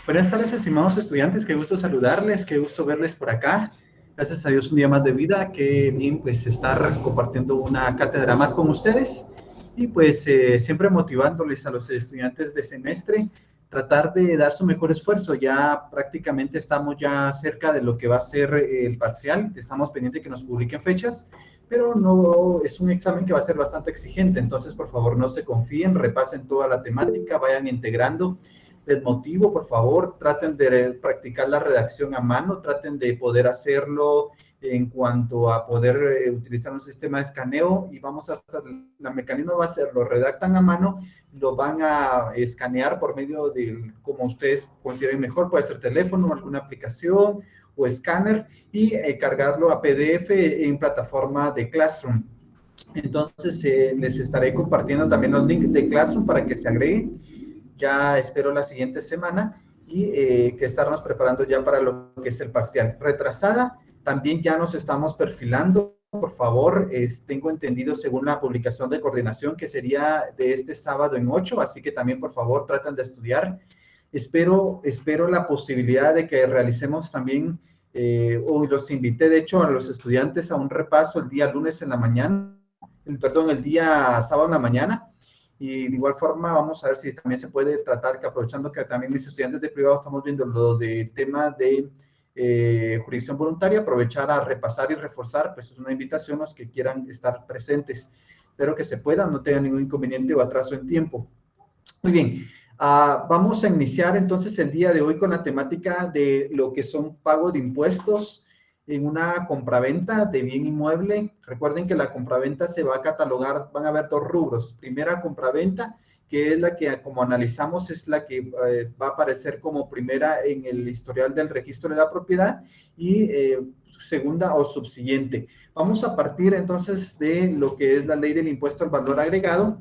Buenas tardes, estimados estudiantes, qué gusto saludarles, qué gusto verles por acá. Gracias a Dios, un día más de vida, qué bien pues estar compartiendo una cátedra más con ustedes y pues siempre motivándoles a los estudiantes de semestre, tratar de dar su mejor esfuerzo. Ya prácticamente estamos ya cerca de lo que va a ser el parcial, estamos pendientes de que nos publiquen fechas, pero no es un examen que va a ser bastante exigente, entonces por favor no se confíen, repasen toda la temática, vayan integrando. Les motivo, por favor, traten de practicar la redacción a mano, traten de poder hacerlo en cuanto a poder utilizar un sistema de escaneo y vamos a hacer, la mecanismo va a ser, lo redactan a mano, lo van a escanear por medio de, como ustedes consideren mejor, puede ser teléfono, alguna aplicación o escáner y cargarlo a PDF en plataforma de Classroom. Entonces, les estaré compartiendo también los links de Classroom para que se agreguen. Ya espero la siguiente semana y que estarnos preparando ya para lo que es el parcial. Retrasada, también ya nos estamos perfilando, por favor, tengo entendido según la publicación de coordinación que sería de este sábado en 8, así que también por favor traten de estudiar. Espero la posibilidad de que realicemos también, hoy los invité de hecho a los estudiantes a un repaso el día lunes en la mañana, el día sábado en la mañana. Y de igual forma vamos a ver si también se puede tratar, que aprovechando que también mis estudiantes de privado estamos viendo lo del tema de jurisdicción voluntaria, aprovechar a repasar y reforzar, pues es una invitación a los que quieran estar presentes. Espero que se pueda, no tengan ningún inconveniente o atraso en tiempo. Muy bien, vamos a iniciar entonces el día de hoy con la temática de lo que son pagos de impuestos en una compraventa de bien inmueble. Recuerden que la compraventa se va a catalogar, van a haber dos rubros. Primera compraventa, que es la que como analizamos es la que va a aparecer como primera en el historial del registro de la propiedad y segunda o subsiguiente. Vamos a partir entonces de lo que es la ley del impuesto al valor agregado.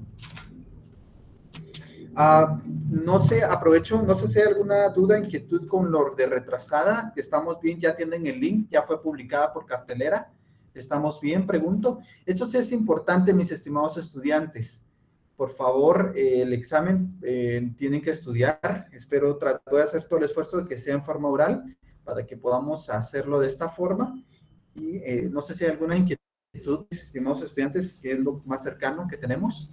No sé, aprovecho, no sé si hay alguna duda, inquietud con lo de retrasada, que estamos bien, ya tienen el link, ya fue publicada por cartelera, estamos bien, pregunto. Eso sí es importante, mis estimados estudiantes. Por favor, el examen tienen que estudiar, espero tratar de hacer todo el esfuerzo de que sea en forma oral, para que podamos hacerlo de esta forma. Y no sé si hay alguna inquietud, mis estimados estudiantes, que es lo más cercano que tenemos.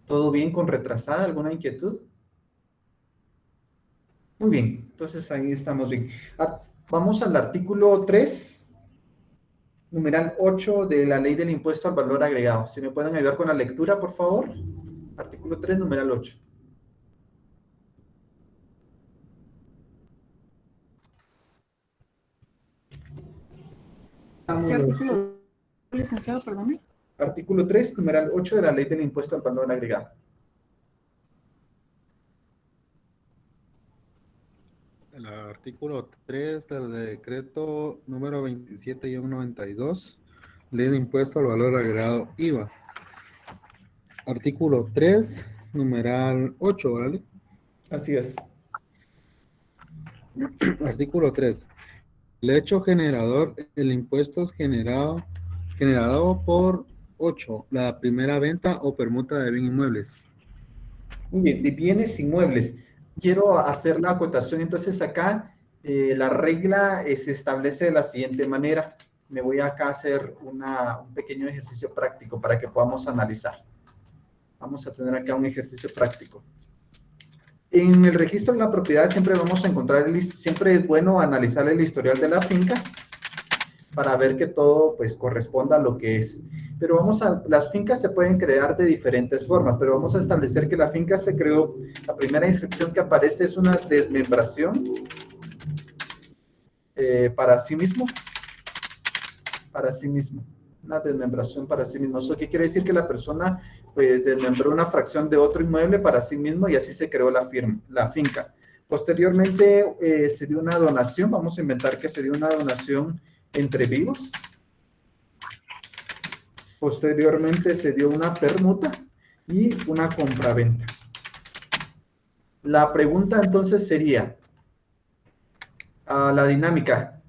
¿Todo bien con retrasada? ¿Alguna inquietud? Muy bien, entonces ahí estamos bien. Vamos al artículo 3, numeral 8 de la ley del impuesto al valor agregado. Si me pueden ayudar con la lectura, por favor. Artículo 3, numeral 8. ¿Qué artículo, licenciado, perdón? Artículo 3, numeral 8 de la ley del impuesto al valor agregado. El artículo 3 del decreto número 27-92, ley de impuesto al valor agregado IVA. Artículo 3, numeral 8, ¿vale? Así es. Artículo 3. El hecho generador, el impuesto es generado por 8, la primera venta o permuta de bienes inmuebles. Muy bien, de bienes inmuebles. Quiero hacer la acotación, entonces acá la regla se establece de la siguiente manera. Me voy acá a hacer un pequeño ejercicio práctico para que podamos analizar. Vamos a tener acá un ejercicio práctico. En el registro de la propiedad siempre vamos a encontrar, siempre es bueno analizar el historial de la finca para ver que todo pues corresponda a lo que es. Pero las fincas se pueden crear de diferentes formas, pero vamos a establecer que la finca se creó, la primera inscripción que aparece es una desmembración para sí mismo, una desmembración para sí mismo. ¿Eso qué quiere decir? Que la persona pues desmembró una fracción de otro inmueble para sí mismo y así se creó la finca. Posteriormente se dio una donación, vamos a inventar que se dio una donación entre vivos. Posteriormente se dio una permuta y una compraventa. La pregunta entonces sería, la dinámica,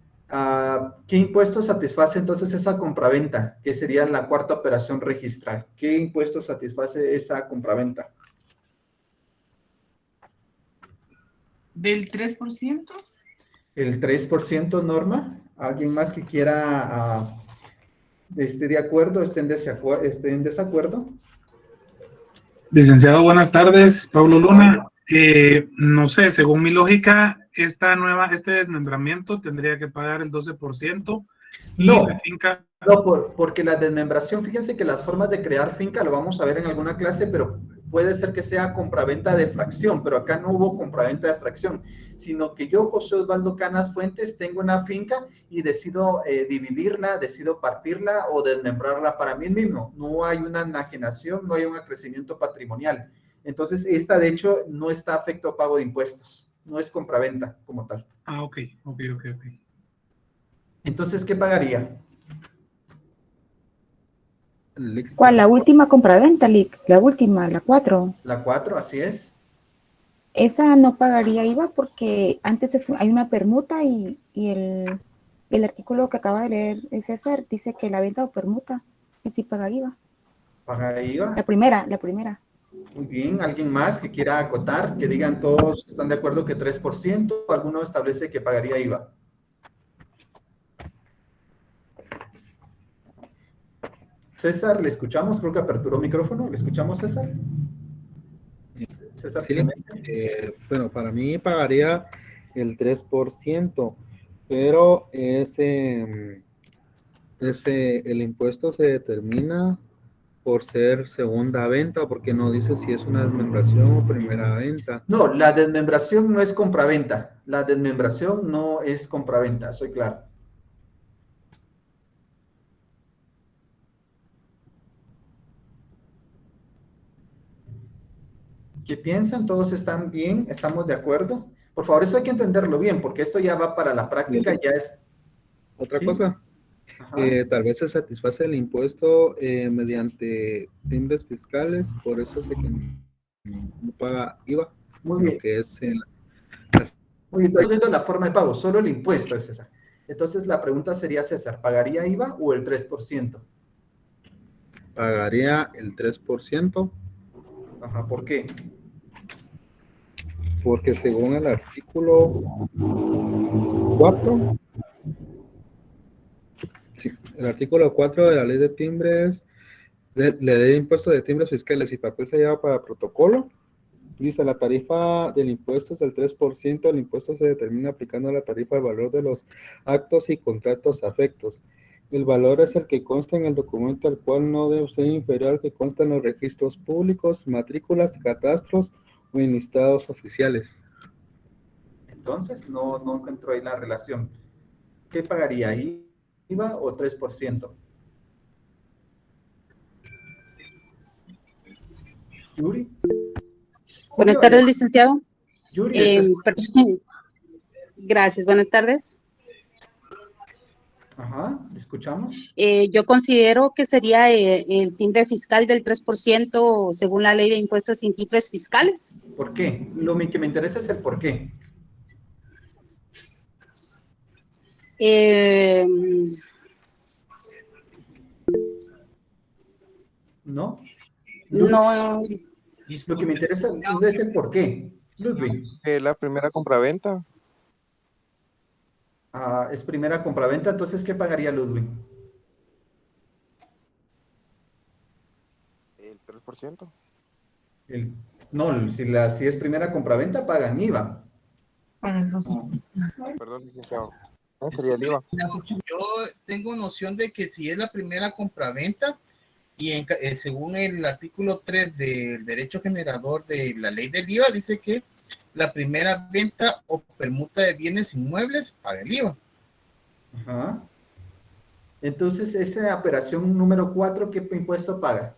¿qué impuesto satisface entonces esa compraventa? Que sería la cuarta operación registral. ¿Qué impuesto satisface esa compraventa? ¿Del 3%? El 3%, Norma. ¿Alguien más que quiera esté de acuerdo, esté en desacuerdo? Licenciado, buenas tardes. Pablo Luna. No sé, según mi lógica, este desmembramiento tendría que pagar el 12% y No. la finca. No, porque la desmembración, fíjense que las formas de crear finca, lo vamos a ver en alguna clase, pero puede ser que sea compraventa de fracción, pero acá no hubo compraventa de fracción, sino que yo, José Osvaldo Canas Fuentes, tengo una finca y decido dividirla, decido partirla o desmembrarla para mí mismo. No hay una enajenación, no hay un acrecimiento patrimonial. Entonces, esta de hecho no está afecto a pago de impuestos, no es compraventa como tal. Ah, ok. Entonces, ¿qué pagaría? ¿Cuál? La última compraventa, la última, la 4. La 4, así es. Esa no pagaría IVA porque antes hay una permuta y el artículo que acaba de leer César dice que la venta o permuta que sí paga IVA. ¿Paga IVA? La primera. Muy bien. ¿Alguien más que quiera acotar? Que digan todos están de acuerdo que 3%, alguno establece que pagaría IVA. César, ¿le escuchamos? Creo que aperturó micrófono. ¿Le escuchamos, César? César Sí, Clemente. bueno, para mí pagaría el 3%, pero el impuesto se determina por ser segunda venta, porque no dice si es una desmembración o primera venta. No, la desmembración no es compraventa. La desmembración no es compraventa, soy claro. ¿Qué piensan? ¿Todos están bien? ¿Estamos de acuerdo? Por favor, esto hay que entenderlo bien, porque esto ya va para la práctica, ya es... Otra ¿Sí? cosa, tal vez se satisface el impuesto mediante timbres fiscales, por eso es de que no paga IVA. Muy bien. Lo que es Muy bien, estoy viendo la forma de pago, solo el impuesto es César. Entonces la pregunta sería, César, ¿pagaría IVA o el 3%? pagaría el 3%. Ajá, ¿por qué? Porque según el artículo 4, sí, el artículo 4 de la ley de timbres, de la ley de impuestos de timbres fiscales y papel se lleva para protocolo, dice la tarifa del impuesto es el 3%, el impuesto se determina aplicando la tarifa al valor de los actos y contratos afectos. El valor es el que consta en el documento, al cual no debe ser inferior al que consta en los registros públicos, matrículas, catastros o en listados oficiales. Entonces, no encuentro ahí la relación. ¿Qué pagaría, IVA o 3%? ¿Yuri? Buenas tardes, licenciado. Yuri, Perdón. Gracias, buenas tardes. Ajá, ¿escuchamos? Yo considero que sería el timbre fiscal del 3% según la ley de impuestos sin timbres fiscales. ¿Por qué? Lo que me interesa es el por qué. ¿No? No. Lo que me interesa es el por qué. Ludwig. La primera compraventa. Es primera compraventa, entonces, ¿qué pagaría Ludwig? El 3%. No, si es primera compraventa, pagan IVA. Perdón, licenciado. No, sería el IVA. Yo tengo noción de que si es la primera compraventa y según el artículo 3 del derecho generador de la ley del IVA, dice que la primera venta o permuta de bienes inmuebles paga el IVA. Ajá. Entonces, esa operación número 4, ¿qué impuesto paga?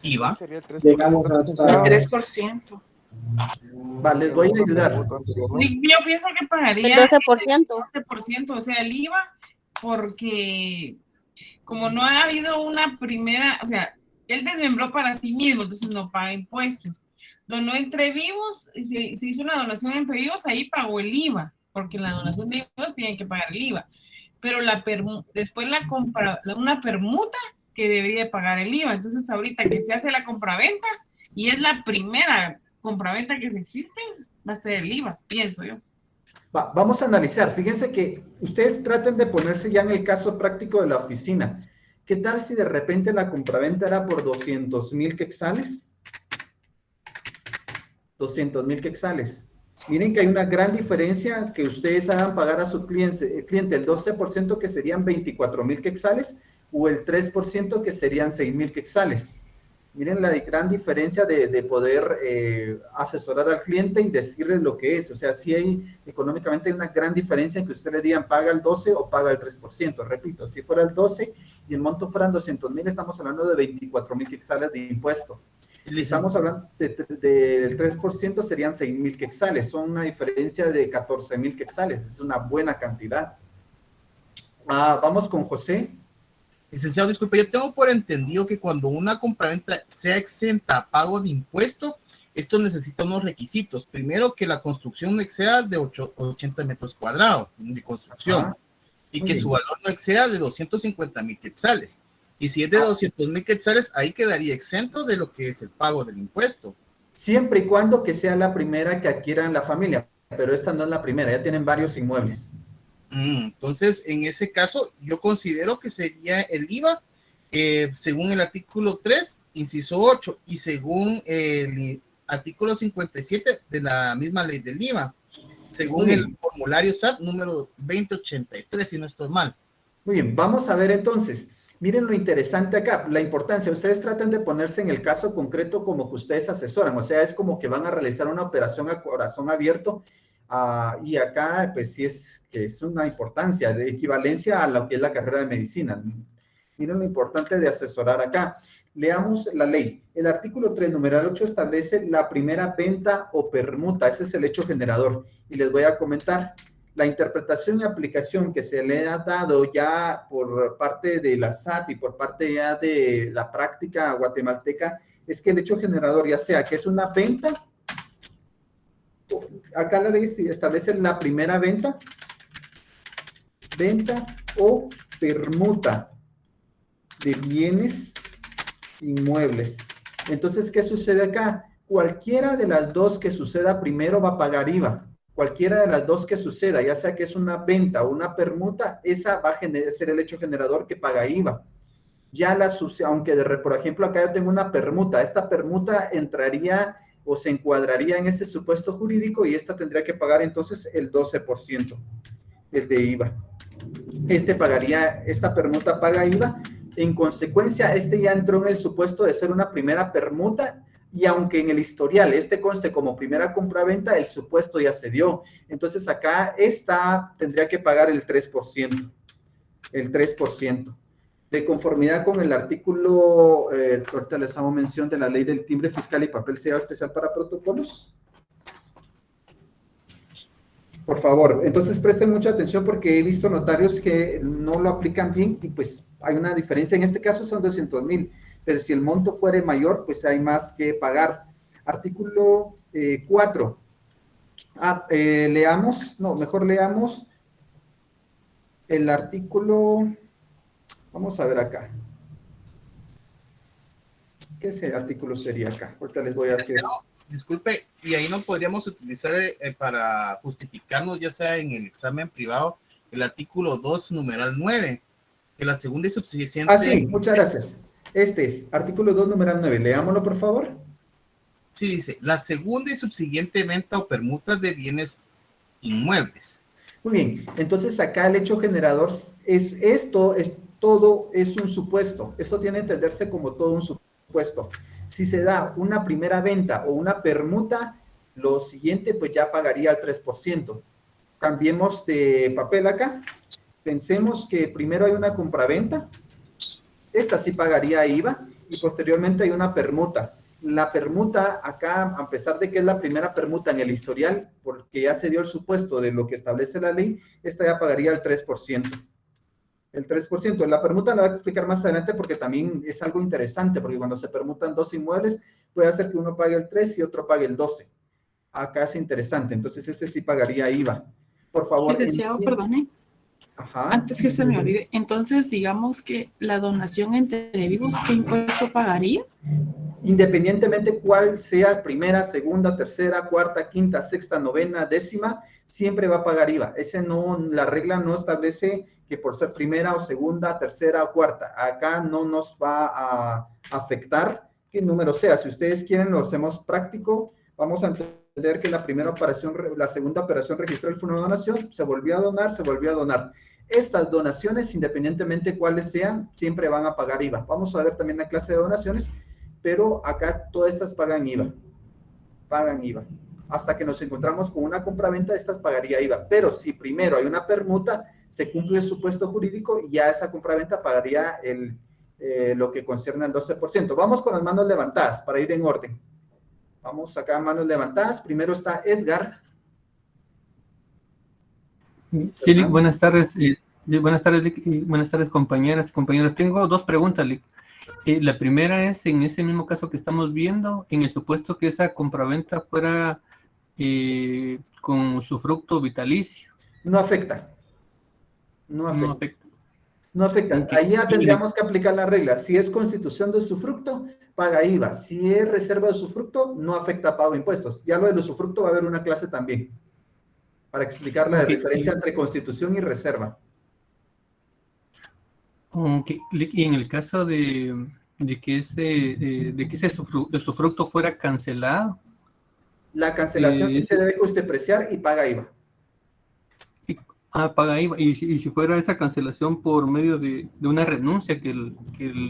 IVA. Sería el 3%. Llegamos hasta el 3%. Vale, les voy a ayudar. Yo pienso que pagaría El 12%. El 12%, o sea, el IVA, porque como no ha habido una primera, o sea, él desmembró para sí mismo, entonces no paga impuestos. Donó entre vivos, se hizo una donación entre vivos, ahí pagó el IVA, porque en la donación de vivos tienen que pagar el IVA. Pero después una permuta que debería pagar el IVA. Entonces, ahorita que se hace la compraventa y es la primera compraventa que existe, va a ser el IVA, pienso yo. Vamos a analizar. Fíjense que ustedes traten de ponerse ya en el caso práctico de la oficina. ¿Qué tal si de repente la compraventa era por 200,000 quetzales? 200,000 quetzales. Miren que hay una gran diferencia que ustedes hagan pagar a su cliente el 12% que serían 24,000 quetzales o el 3% que serían 6,000 quetzales. Miren la gran diferencia de poder asesorar al cliente y decirle lo que es. O sea, sí hay, económicamente hay una gran diferencia en que ustedes le digan paga el 12 o paga el 3%. Repito, si fuera el 12 y el monto fueran 200,000, estamos hablando de 24,000 quetzales de impuesto. Si estamos hablando del 3%, serían 6,000 quetzales. Son una diferencia de 14,000 quetzales. Es una buena cantidad. Vamos con José. Licenciado, disculpe, yo tengo por entendido que cuando una compraventa sea exenta a pago de impuesto, esto necesita unos requisitos. Primero, que la construcción no exceda de 80 metros cuadrados de construcción y que su valor no exceda de 250,000 quetzales. Y si es de 200,000 quetzales, ahí quedaría exento de lo que es el pago del impuesto. Siempre y cuando que sea la primera que adquieran la familia, pero esta no es la primera, ya tienen varios inmuebles. Entonces, en ese caso, yo considero que sería el IVA, según el artículo 3, inciso 8, y según el artículo 57 de la misma ley del IVA, según el formulario SAT número 2083, si no estoy mal. Muy bien, vamos a ver entonces. Miren lo interesante acá, la importancia. Ustedes tratan de ponerse en el caso concreto como que ustedes asesoran, o sea, es como que van a realizar una operación a corazón abierto. Y acá, pues sí es una importancia, de equivalencia a lo que es la carrera de medicina. Miren lo importante de asesorar acá. Leamos la ley. El artículo 3, numeral 8, establece la primera venta o permuta. Ese es el hecho generador. Y les voy a comentar. La interpretación y aplicación que se le ha dado ya por parte de la SAT y por parte ya de la práctica guatemalteca es que el hecho generador, ya sea que es una venta, acá la ley establece la primera venta o permuta de bienes inmuebles. Entonces, ¿qué sucede acá? Cualquiera de las dos que suceda primero va a pagar IVA. Cualquiera de las dos que suceda, ya sea que es una venta o una permuta, esa va a ser el hecho generador que paga IVA. Ya aunque por ejemplo acá yo tengo una permuta, esta permuta entraría o se encuadraría en ese supuesto jurídico y esta tendría que pagar entonces el 12%, el de IVA. Esta permuta paga IVA, en consecuencia ya entró en el supuesto de ser una primera permuta y aunque en el historial conste como primera compraventa, el supuesto ya se dio. Entonces acá tendría que pagar el 3%, de conformidad con el artículo, ahorita les hago mención de la ley del timbre fiscal y papel sellado especial para protocolos. Por favor, entonces presten mucha atención porque he visto notarios que no lo aplican bien y pues hay una diferencia. En este caso son 200,000, pero si el monto fuere mayor, pues hay más que pagar. Artículo 4. Mejor leamos el artículo. Vamos a ver acá. ¿Qué ese artículo sería acá? Ahorita les voy a hacer. Disculpe, y ahí no podríamos utilizar para justificarnos, ya sea en el examen privado, el artículo 2, numeral 9, que la segunda y subsiguiente. Sí, muchas gracias. Este es artículo 2, numeral 9. Leámoslo, por favor. Sí, dice, la segunda y subsiguiente venta o permuta de bienes inmuebles. Muy bien, entonces acá el hecho generador todo es un supuesto. Esto tiene que entenderse como todo un supuesto. Si se da una primera venta o una permuta, lo siguiente pues ya pagaría el 3%. Cambiemos de papel acá. Pensemos que primero hay una compraventa. Esta sí pagaría IVA y posteriormente hay una permuta. La permuta acá, a pesar de que es la primera permuta en el historial, porque ya se dio el supuesto de lo que establece la ley, esta ya pagaría el 3%. El 3%. La permuta la voy a explicar más adelante porque también es algo interesante, porque cuando se permutan dos inmuebles, puede hacer que uno pague el 3 y otro pague el 12. Acá es interesante. Entonces, sí pagaría IVA. Por favor. Licenciado, perdone. Ajá. Antes que se me olvide, entonces digamos que la donación entre vivos, ¿qué impuesto pagaría? Independientemente cuál sea primera, segunda, tercera, cuarta, quinta, sexta, novena, décima, siempre va a pagar IVA. La regla no establece que por ser primera o segunda, tercera o cuarta. Acá no nos va a afectar qué número sea. Si ustedes quieren, lo hacemos práctico. Vamos a entender que la primera operación, la segunda operación registral fue una donación, se volvió a donar, se volvió a donar. Estas donaciones, independientemente cuáles sean, siempre van a pagar IVA. Vamos a ver también la clase de donaciones, pero acá todas estas pagan IVA. Pagan IVA. Hasta que nos encontramos con una compraventa, estas pagaría IVA. Pero si primero hay una permuta, se cumple el supuesto jurídico y ya esa compraventa pagaría lo que concierne al 12%. Vamos con las manos levantadas para ir en orden. Vamos acá, manos levantadas. Primero está Edgar. Sí, Lic, buenas tardes. Buenas tardes, Lic, y buenas tardes, compañeras y compañeros. Tengo dos preguntas, Lic. La primera es, en ese mismo caso que estamos viendo, en el supuesto que esa compraventa fuera con usufructo vitalicio. No afecta. No afecta. No afecta. No afecta. Okay. Ahí ya tendríamos que aplicar la regla. Si es constitución de usufructo, paga IVA. Si es reserva de usufructo, no afecta pago de impuestos. Ya lo del usufructo va a haber una clase también, para explicar la diferencia entre constitución y reserva. Okay. Y en el caso de que ese usufructo fuera cancelado. La cancelación sí se debe justipreciar y paga IVA. Paga IVA. Y si fuera esa cancelación por medio de una renuncia, que el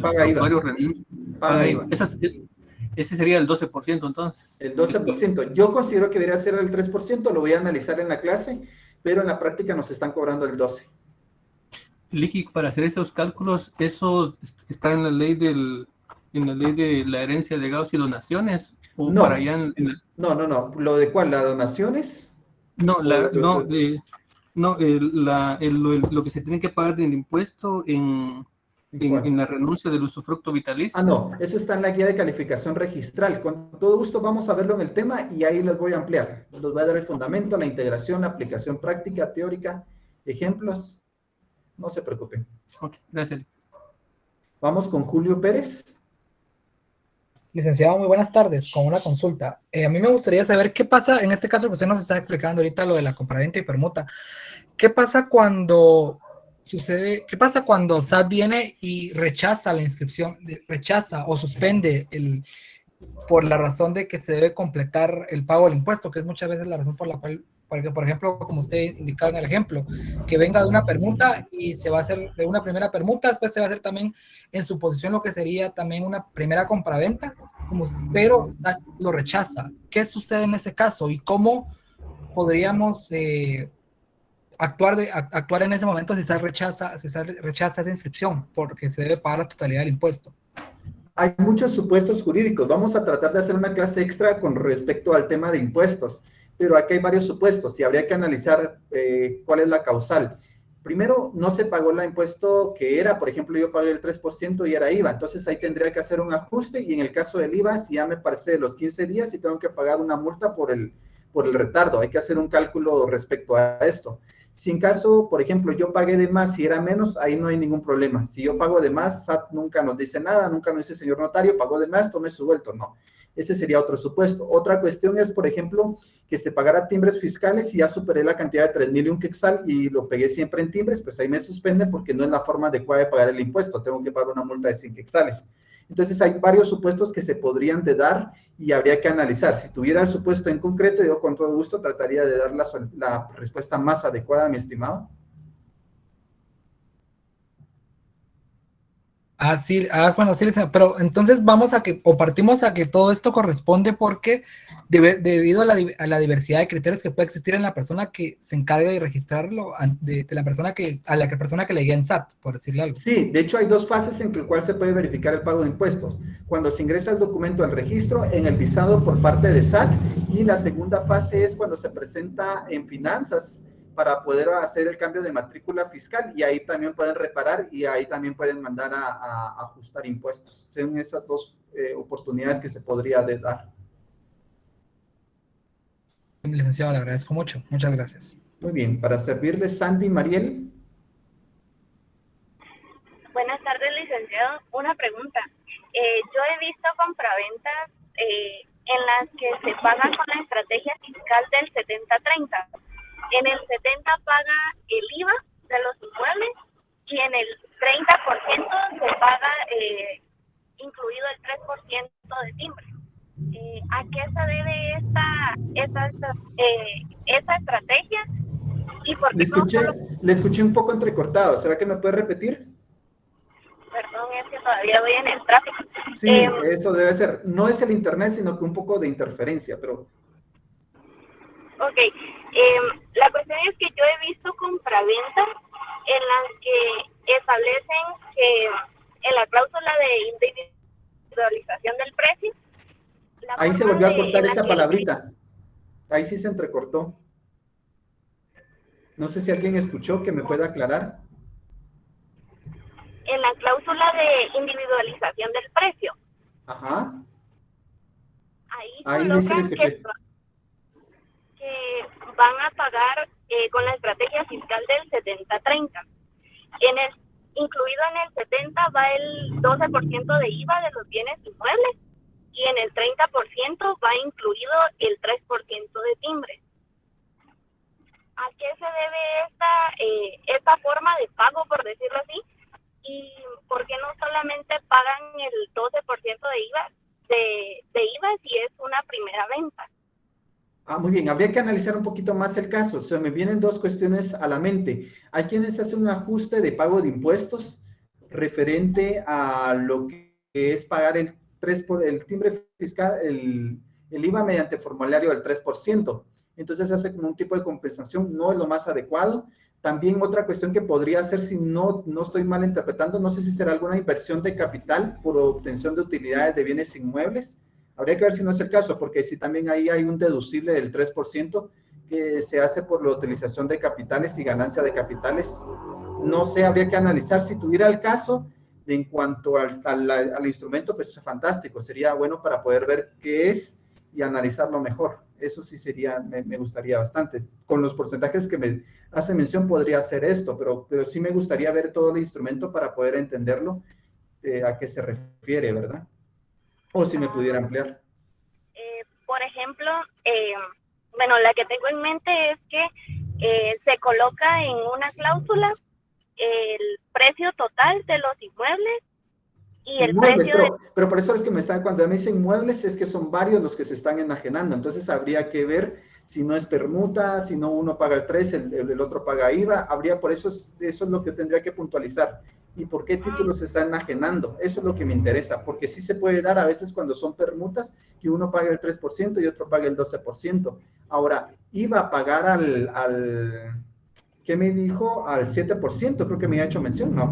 usuario renuncia, paga IVA. Ese sería el 12% entonces. El 12%. Yo considero que debería ser el 3%, lo voy a analizar en la clase, pero en la práctica nos están cobrando el 12%. Liqui, para hacer esos cálculos, ¿eso está en la ley de la herencia, legados y donaciones? ¿O no, para allá no. ¿Lo de cuál? ¿La donaciones? No, lo que se tiene que pagar del impuesto en la renuncia del usufructo vitalicio. No, eso está en la guía de calificación registral. Con todo gusto vamos a verlo en el tema y ahí les voy a ampliar. Les voy a dar el fundamento, la integración, la aplicación práctica, teórica, ejemplos. No se preocupen. Ok, gracias. Vamos con Julio Pérez. Licenciado, muy buenas tardes, con una consulta. A mí me gustaría saber qué pasa, en este caso que usted nos está explicando ahorita lo de la compraventa y permuta. ¿Qué pasa cuando SAT viene y rechaza la inscripción, rechaza o suspende por la razón de que se debe completar el pago del impuesto, que es muchas veces la razón por la cual, porque, por ejemplo, como usted indicaba en el ejemplo, que venga de una permuta y se va a hacer de una primera permuta, después se va a hacer también en su posición lo que sería también una primera compraventa, pero lo rechaza. ¿Qué sucede en ese caso y cómo podríamos actuar en ese momento si se rechaza esa inscripción porque se debe pagar la totalidad del impuesto? Hay muchos supuestos jurídicos. Vamos a tratar de hacer una clase extra con respecto al tema de impuestos, pero aquí hay varios supuestos y habría que analizar cuál es la causal. Primero, no se pagó el impuesto que era, por ejemplo, yo pagué el 3% y era IVA, entonces ahí tendría que hacer un ajuste y en el caso del IVA, si ya me parece de los 15 días y tengo que pagar una multa por el retardo, hay que hacer un cálculo respecto a esto. Si en caso, por ejemplo, yo pagué de más y era menos, ahí no hay ningún problema. Si yo pago de más, SAT nunca nos dice nada, nunca nos dice, señor notario, pagó de más, tome su vuelto. No, ese sería otro supuesto. Otra cuestión es, por ejemplo, que se pagara timbres fiscales y ya superé la cantidad de 3,001 quetzal y lo pegué siempre en timbres, pues ahí me suspenden porque no es la forma adecuada de pagar el impuesto. Tengo que pagar una multa de 100 quetzales. Entonces hay varios supuestos que se podrían de dar y habría que analizar. Si tuviera el supuesto en concreto, yo con todo gusto trataría de dar la respuesta más adecuada, mi estimado. Sí, bueno, sí, pero entonces partimos a que todo esto corresponde porque debido a la diversidad de criterios que puede existir en la persona que se encarga de registrarlo, de la persona a la persona que le guía en SAT, por decirle algo. Sí, de hecho hay dos fases en las cuales se puede verificar el pago de impuestos. Cuando se ingresa el documento al registro, en el visado por parte de SAT, y la segunda fase es cuando se presenta en finanzas para poder hacer el cambio de matrícula fiscal y ahí también pueden reparar y ahí también pueden mandar a ajustar impuestos. Son esas dos oportunidades que se podría dar. Licenciado, le agradezco mucho. Muchas gracias. Muy bien, para servirles, Sandy Mariel. licenciado, una pregunta. Yo he visto compraventas en las que se paga con la estrategia fiscal del 70-30. En el 70 paga el IVA de los inmuebles y en el 30% se paga incluido el 3% de timbre. ¿A qué se debe esta estrategia? ¿Y por qué le escuché un poco entrecortado. ¿Será que me puede repetir? Perdón, es que todavía voy en el tráfico. Sí, eso debe ser. No es el internet, sino que un poco de interferencia, pero... Ok. La cuestión es que yo he visto compraventas en las que establecen que en la cláusula de individualización del precio... Ahí se volvió a cortar esa palabrita. Ahí sí se entrecortó. No sé si alguien escuchó, que me pueda aclarar. En la cláusula de individualización del precio. Ajá. Ahí colocan que van a pagar con la estrategia fiscal del 70-30. Incluido en el 70 va el 12% de IVA de los bienes inmuebles y en el 30% va incluido el 3% de timbre. ¿A qué se debe esta forma de pago, por decirlo así? ¿Y por qué no solamente pagan el 12% de IVA si es una primera venta? Muy bien, habría que analizar un poquito más el caso. Se me vienen dos cuestiones a la mente. Hay quienes hacen un ajuste de pago de impuestos referente a lo que es pagar el timbre fiscal, el IVA mediante formulario del 3%. Entonces hace como un tipo de compensación, no es lo más adecuado. También otra cuestión que podría hacer, si no estoy mal interpretando, no sé si será alguna inversión de capital por obtención de utilidades de bienes inmuebles. Habría que ver si no es el caso, porque si también ahí hay un deducible del 3% que se hace por la utilización de capitales y ganancia de capitales. No sé, habría que analizar si tuviera el caso. En cuanto al instrumento, pues es fantástico, sería bueno para poder ver qué es y analizarlo mejor. Eso sí sería, me gustaría bastante. Con los porcentajes que me hace mención podría hacer esto, pero sí me gustaría ver todo el instrumento para poder entenderlo, a qué se refiere, ¿verdad? O si me pudiera ampliar. Por ejemplo, bueno, la que tengo en mente es que se coloca en una cláusula el precio total de los inmuebles y el inmuebles, precio pero por eso es que cuando me dicen inmuebles es que son varios los que se están enajenando, entonces habría que ver si no es permuta, si no uno paga el 3, el otro paga IVA, por eso es lo que tendría que puntualizar. ¿Y por qué títulos se están enajenando? Eso es lo que me interesa, porque sí se puede dar a veces cuando son permutas que uno paga el 3% y otro paga el 12%. Ahora, iba a pagar ¿qué me dijo? Al 7%, creo que me ha hecho mención, ¿no?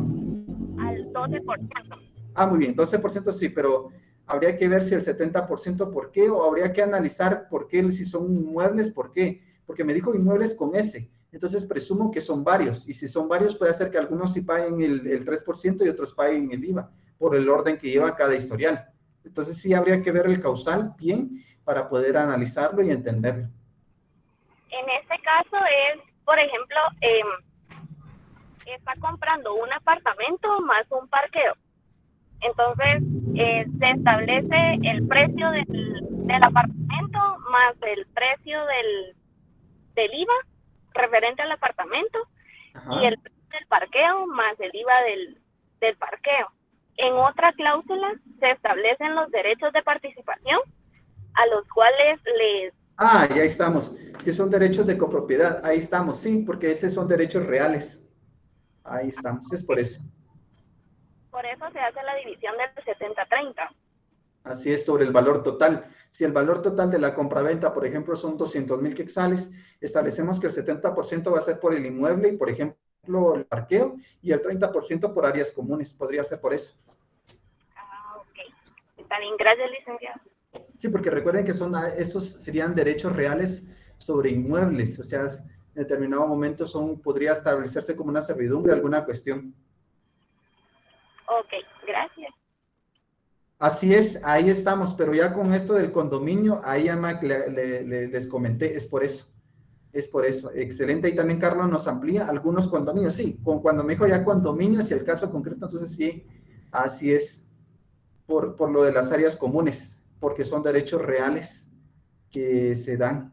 Al 12%. Muy bien, 12% sí, pero habría que ver si el 70% por qué, o habría que analizar por qué, si son inmuebles, por qué. Porque me dijo inmuebles con S, entonces presumo que son varios, y si son varios puede ser que algunos sí paguen el 3% y otros paguen el IVA, por el orden que lleva cada historial. Entonces sí habría que ver el causal bien para poder analizarlo y entenderlo. En este caso es, por ejemplo, está comprando un apartamento más un parqueo. Entonces, se establece el precio del apartamento más el precio del IVA referente al apartamento. Ajá. Y el precio del parqueo más el IVA del parqueo. En otra cláusula se establecen los derechos de participación a los cuales les... Ya estamos, que son derechos de copropiedad, ahí estamos, sí, porque esos son derechos reales. Ahí estamos, es por eso. Por eso se hace la división del 70-30. Así es, sobre el valor total. Si el valor total de la compraventa, por ejemplo, son 200,000 quetzales, establecemos que el 70% va a ser por el inmueble y, por ejemplo, el parqueo, y el 30% por áreas comunes. Podría ser por eso. Ok. Está bien, gracias, licenciado. Sí, porque recuerden que estos serían derechos reales sobre inmuebles. O sea, en determinado momento podría establecerse como una servidumbre alguna cuestión. Ok, gracias. Así es, ahí estamos, pero ya con esto del condominio, ahí ya les comenté, es por eso, excelente. Y también Carlos nos amplía algunos condominios, sí, cuando me dijo ya condominios y el caso concreto, entonces sí, Así es, por lo de las áreas comunes, porque son derechos reales que se dan,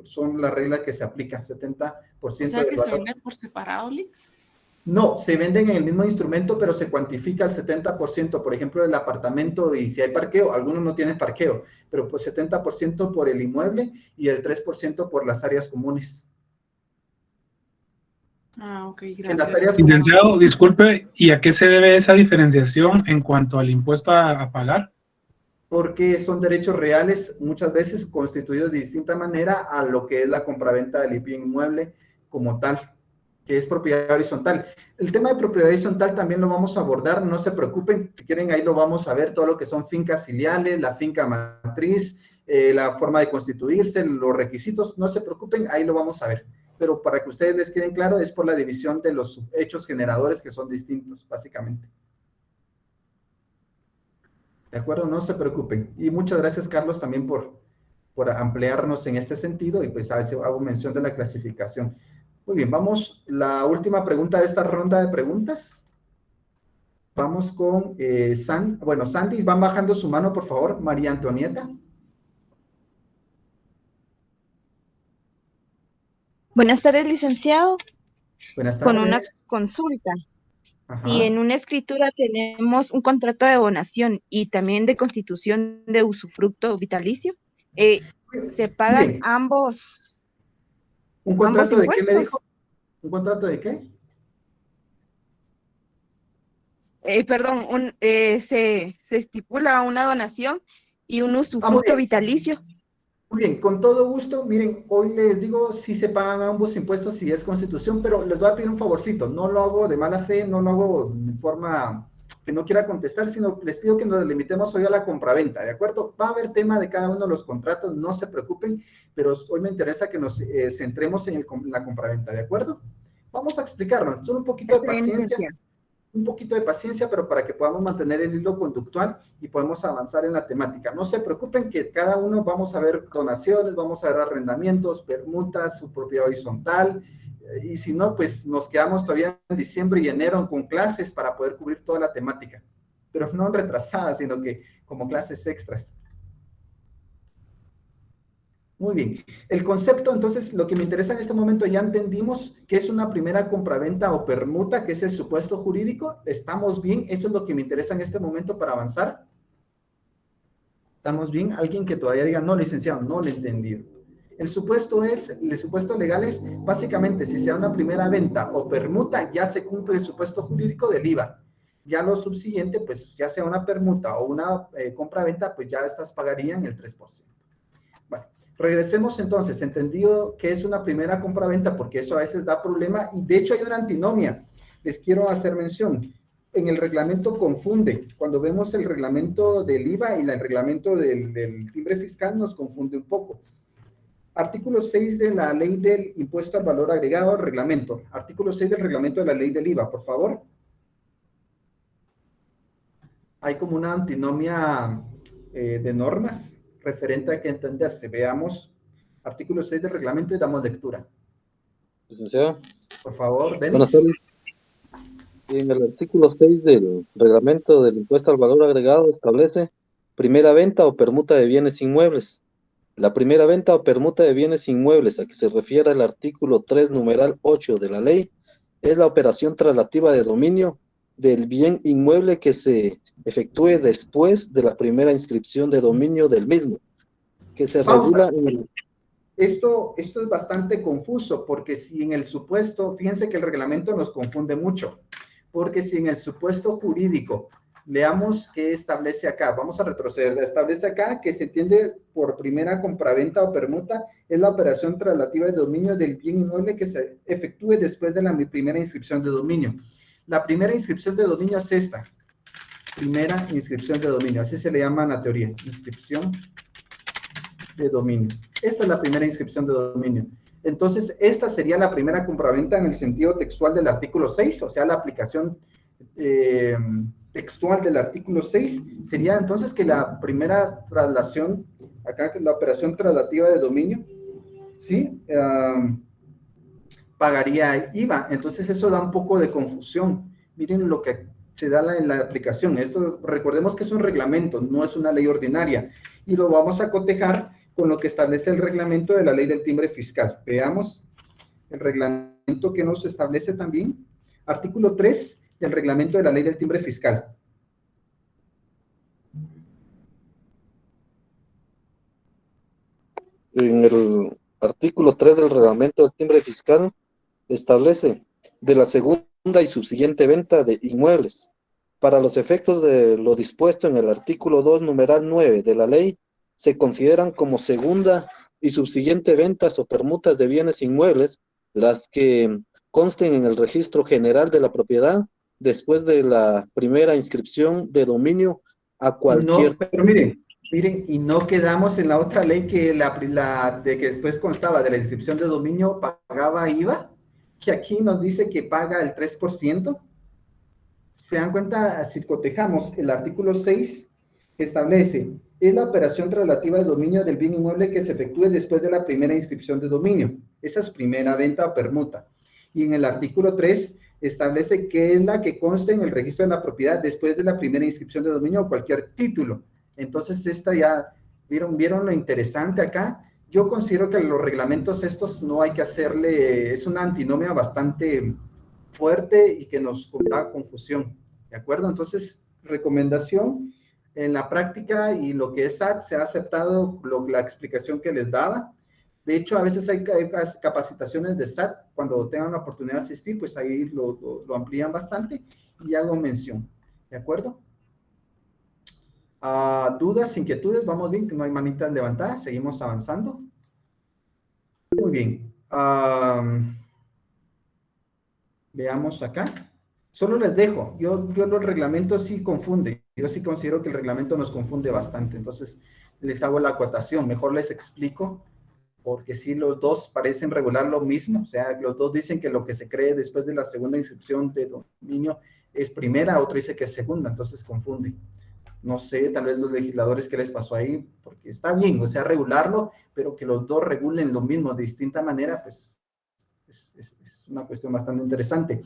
son las reglas que se aplican, 70% O sea del que se valor. vende por separado, Lick. No, se venden en el mismo instrumento, pero se cuantifica el 70%, por ejemplo, del apartamento, y si hay parqueo, algunos no tienen parqueo, pero pues 70% por el inmueble y el 3% por las áreas comunes. Ah, ok, En las gracias. áreas Licenciado, disculpe, ¿y a qué se debe esa diferenciación en cuanto al impuesto a pagar? porque son derechos reales muchas veces constituidos de distinta manera a lo que es la compraventa del bien inmueble como tal, que es propiedad horizontal. El tema de propiedad horizontal también lo vamos a abordar, no se preocupen, si quieren ahí lo vamos a ver, todo lo que son fincas filiales, la finca matriz, la forma de constituirse, los requisitos, no se preocupen, ahí lo vamos a ver. Pero para que ustedes les queden claro, es por la división de los hechos generadores que son distintos, básicamente. ¿De acuerdo? No se preocupen. Y muchas gracias, Carlos, también por ampliarnos en este sentido, y pues hago mención de la clasificación. Muy bien, vamos, la última pregunta de esta ronda de preguntas. Vamos con Sandy, van bajando su mano, por favor. María Antonieta. Buenas tardes, licenciado. Buenas Con tardes. una consulta. Ajá. Si en una escritura tenemos un contrato de donación y también de constitución de usufructo vitalicio, ¿se pagan Bien. ambos ¿Un contrato de qué me impuestos? dijo? ¿Un contrato de qué? Perdón, se estipula una donación y un usufructo bien. vitalicio. Muy bien, con todo gusto. Miren, hoy les digo si se pagan ambos impuestos, si es constitución, pero les voy a pedir un favorcito. No lo hago de mala fe, no lo hago de forma que no quiera contestar, sino les pido que nos limitemos hoy a la compraventa, ¿de acuerdo? Va a haber tema de cada uno de los contratos, no se preocupen, pero hoy me interesa que nos centremos en la compraventa, ¿de acuerdo? Vamos a explicarlo, solo un poquito de paciencia. Un poquito de paciencia, pero para que podamos mantener el hilo conductual y podemos avanzar en la temática. No se preocupen que cada uno vamos a ver donaciones, vamos a ver arrendamientos, permutas, su propiedad horizontal, y si no, pues nos quedamos todavía en diciembre y enero con clases para poder cubrir toda la temática, pero no retrasadas, sino que como clases extras. Muy bien. El concepto, entonces, lo que me interesa en este momento, ya entendimos que es una primera compraventa o permuta, que es el supuesto jurídico. ¿Estamos bien? Eso es lo que me interesa en este momento para avanzar. ¿Estamos bien? Alguien que todavía diga, no, licenciado, no lo he entendido. El supuesto legal es, básicamente, si sea una primera venta o permuta, ya se cumple el supuesto jurídico del IVA. Ya lo subsiguiente, pues, ya sea una permuta o una compraventa, pues ya estas pagarían el 3%. Bueno. Regresemos entonces, entendido que es una primera compraventa, porque eso a veces da problema, y de hecho hay una antinomia. Les quiero hacer mención. En el reglamento confunde. Cuando vemos el reglamento del IVA y el reglamento del timbre fiscal nos confunde un poco. Artículo 6 de la ley del impuesto al valor agregado, reglamento. Artículo 6 del reglamento de la ley del IVA, por favor. Hay como una antinomia de normas referente a que entenderse. Veamos artículo 6 del reglamento y damos lectura. Licenciado. Por favor, Denis. Buenas tardes. En el artículo 6 del reglamento del impuesto al valor agregado establece primera venta o permuta de bienes inmuebles. La primera venta o permuta de bienes inmuebles a que se refiere el artículo 3, numeral 8 de la ley, es la operación traslativa de dominio del bien inmueble que se efectúe después de la primera inscripción de dominio del mismo, que se regula en el... Esto es bastante confuso, porque si en el supuesto, fíjense que el reglamento nos confunde mucho, porque si en el supuesto jurídico, leamos qué establece acá, vamos a retroceder, establece acá que se entiende por primera compraventa o permuta, es la operación traslativa de dominio del bien inmueble que se efectúe después de la primera inscripción de dominio. La primera inscripción de dominio es esta, primera inscripción de dominio, así se le llama en la teoría, inscripción de dominio. Esta es la primera inscripción de dominio. Entonces, esta sería la primera compraventa en el sentido textual del artículo 6, o sea, la aplicación textual del artículo 6 sería entonces que la primera traslación, acá la operación traslativa de dominio, ¿sí? Pagaría IVA. Entonces, eso da un poco de confusión. Miren lo que se da en la aplicación. Esto, recordemos que es un reglamento, no es una ley ordinaria, y lo vamos a cotejar con lo que establece el reglamento de la ley del timbre fiscal. Veamos el reglamento que nos establece también. Artículo 3 del reglamento de la ley del timbre fiscal. En el artículo 3 del reglamento del timbre fiscal establece de la segunda y subsiguiente venta de inmuebles. Para los efectos de lo dispuesto en el artículo 2, numeral 9 de la ley, se consideran como segunda y subsiguiente ventas o permutas de bienes inmuebles las que consten en el registro general de la propiedad después de la primera inscripción de dominio a cualquier... No, pero miren, y no quedamos en la otra ley que de que después constaba de la inscripción de dominio pagaba IVA, que aquí nos dice que paga el 3%. Se dan cuenta, si cotejamos el artículo 6, que establece, es la operación relativa al dominio del bien inmueble que se efectúe después de la primera inscripción de dominio. Esa es primera venta o permuta. Y en el artículo 3 establece que es la que consta en el registro de la propiedad después de la primera inscripción de dominio o cualquier título. Entonces, esta ya, ¿vieron lo interesante acá? Yo considero que los reglamentos estos no hay que hacerle, es una antinomia bastante fuerte y que nos da confusión, ¿de acuerdo? Entonces, recomendación, en la práctica y lo que es SAT, se ha aceptado la explicación que les daba. De hecho, a veces hay capacitaciones de SAT, cuando tengan la oportunidad de asistir, pues ahí lo amplían bastante y hago mención, ¿de acuerdo? ¿Dudas, inquietudes? Vamos bien, que no hay manitas levantadas, seguimos avanzando. Muy bien. Veamos acá. Solo les dejo, yo los reglamentos sí confunden, yo sí considero que el reglamento nos confunde bastante, entonces les hago la acotación, mejor les explico, porque sí los dos parecen regular lo mismo, o sea, los dos dicen que lo que se cree después de la segunda inscripción de dominio es primera, otro dice que es segunda, entonces confunde. No sé, tal vez los legisladores qué les pasó ahí, porque está bien, o sea, regularlo, pero que los dos regulen lo mismo de distinta manera, pues es una cuestión bastante interesante.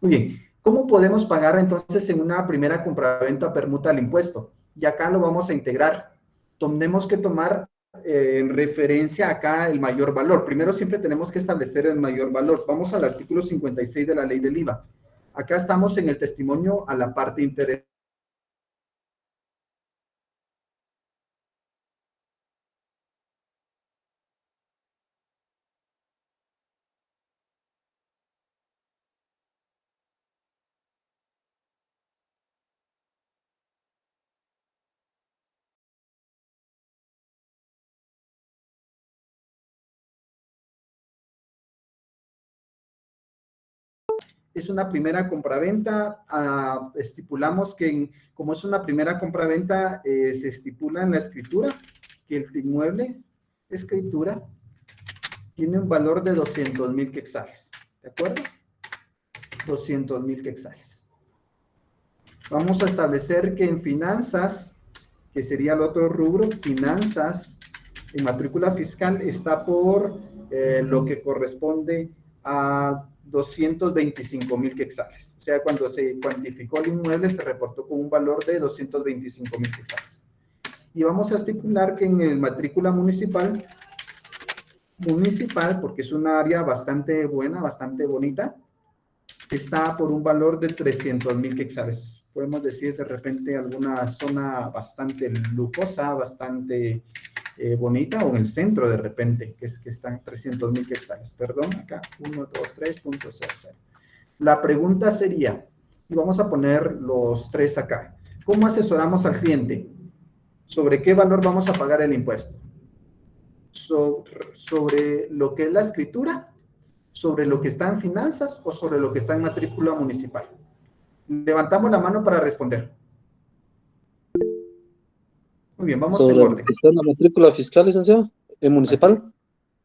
Muy bien, ¿cómo podemos pagar entonces en una primera compraventa permuta el impuesto? Y acá lo vamos a integrar. Tenemos que tomar en referencia acá el mayor valor. Primero siempre tenemos que establecer el mayor valor. Vamos al artículo 56 de la ley del IVA. Acá estamos en el testimonio a la parte interesante. Es una primera compraventa, estipulamos que como es una primera compraventa, se estipula en la escritura que el inmueble, escritura, tiene un valor de 200,000 quetzales, ¿de acuerdo? 200,000 quetzales. Vamos a establecer que en finanzas, que sería el otro rubro, finanzas, en matrícula fiscal, está por lo que corresponde a 225,000 quetzales. O sea, cuando se cuantificó el inmueble, se reportó con un valor de 225,000 quetzales. Y vamos a estipular que en el matrícula municipal, porque es un área bastante buena, bastante bonita, está por un valor de 300,000 quetzales. Podemos decir de repente alguna zona bastante lujosa, bastante bonita, o en el centro de repente, que están 300,000 quetzales. Perdón, acá, 123.00. La pregunta sería, y vamos a poner los tres acá, ¿cómo asesoramos al cliente? ¿Sobre qué valor vamos a pagar el impuesto? ¿Sobre lo que es la escritura? ¿Sobre lo que está en finanzas o sobre lo que está en matrícula municipal? Levantamos la mano para responder. Muy bien, vamos en orden. ¿Está en la matrícula fiscal, licenciado? ¿En municipal?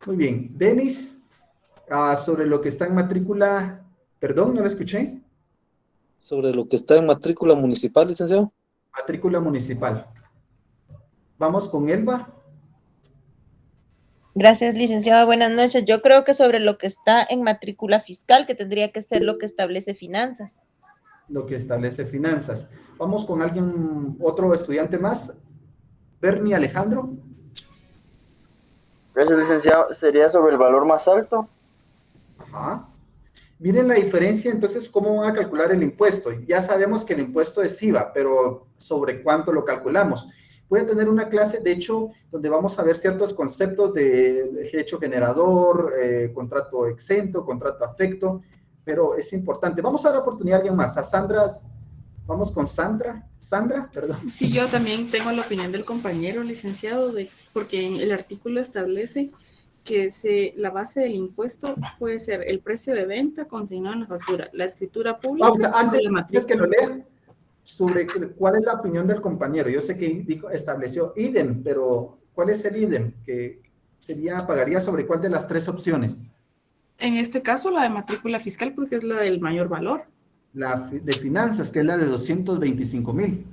Muy bien. Denis, sobre lo que está en matrícula... Perdón, no lo escuché. ¿Sobre lo que está en matrícula municipal, licenciado? Matrícula municipal. Vamos con Elba. Gracias, licenciado. Buenas noches. Yo creo que sobre lo que está en matrícula fiscal, que tendría que ser lo que establece finanzas. lo que establece finanzas. Vamos con alguien, otro estudiante más. Bernie Alejandro. Gracias, licenciado. ¿Sería sobre el valor más alto? Ajá. Miren la diferencia, entonces, ¿cómo van a calcular el impuesto? Ya sabemos que el impuesto es IVA, pero ¿sobre cuánto lo calculamos? Voy a tener una clase, de hecho, donde vamos a ver ciertos conceptos de hecho generador, contrato exento, contrato afecto, pero es importante. Vamos a dar oportunidad a alguien más, a Sandra. Vamos con Sandra. Sandra, perdón. Sí, yo también tengo la opinión del compañero licenciado, porque el artículo establece que la base del impuesto puede ser el precio de venta consignado en la factura, la escritura pública. Vamos, antes que lo lea, sobre cuál es la opinión del compañero. Yo sé que estableció idem, pero ¿cuál es el idem? Que pagaría sobre cuál de las tres opciones. En este caso, la de matrícula fiscal, porque es la del mayor valor. La de finanzas, que es la de 225,000.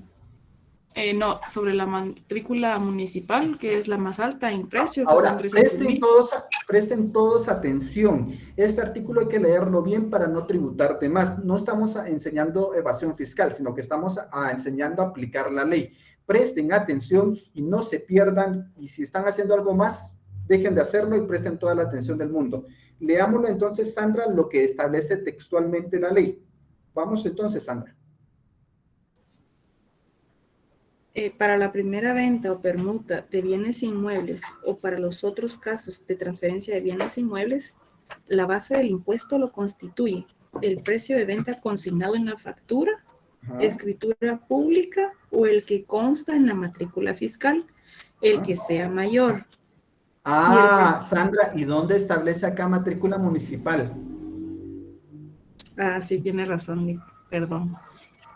No, sobre la matrícula municipal, que es la más alta en precio. Ahora, presten todos atención. Este artículo hay que leerlo bien para no tributar de más. No estamos enseñando evasión fiscal, sino que estamos enseñando a aplicar la ley. Presten atención y no se pierdan. Y si están haciendo algo más, dejen de hacerlo y presten toda la atención del mundo. Leámoslo entonces, Sandra, lo que establece textualmente la ley. Vamos entonces, Sandra. Para la primera venta o permuta de bienes inmuebles o para los otros casos de transferencia de bienes inmuebles, la base del impuesto lo constituye el precio de venta consignado en la factura, escritura pública o el que consta en la matrícula fiscal, el que sea mayor. Sandra, ¿y dónde establece acá matrícula municipal? Sí, tiene razón, perdón.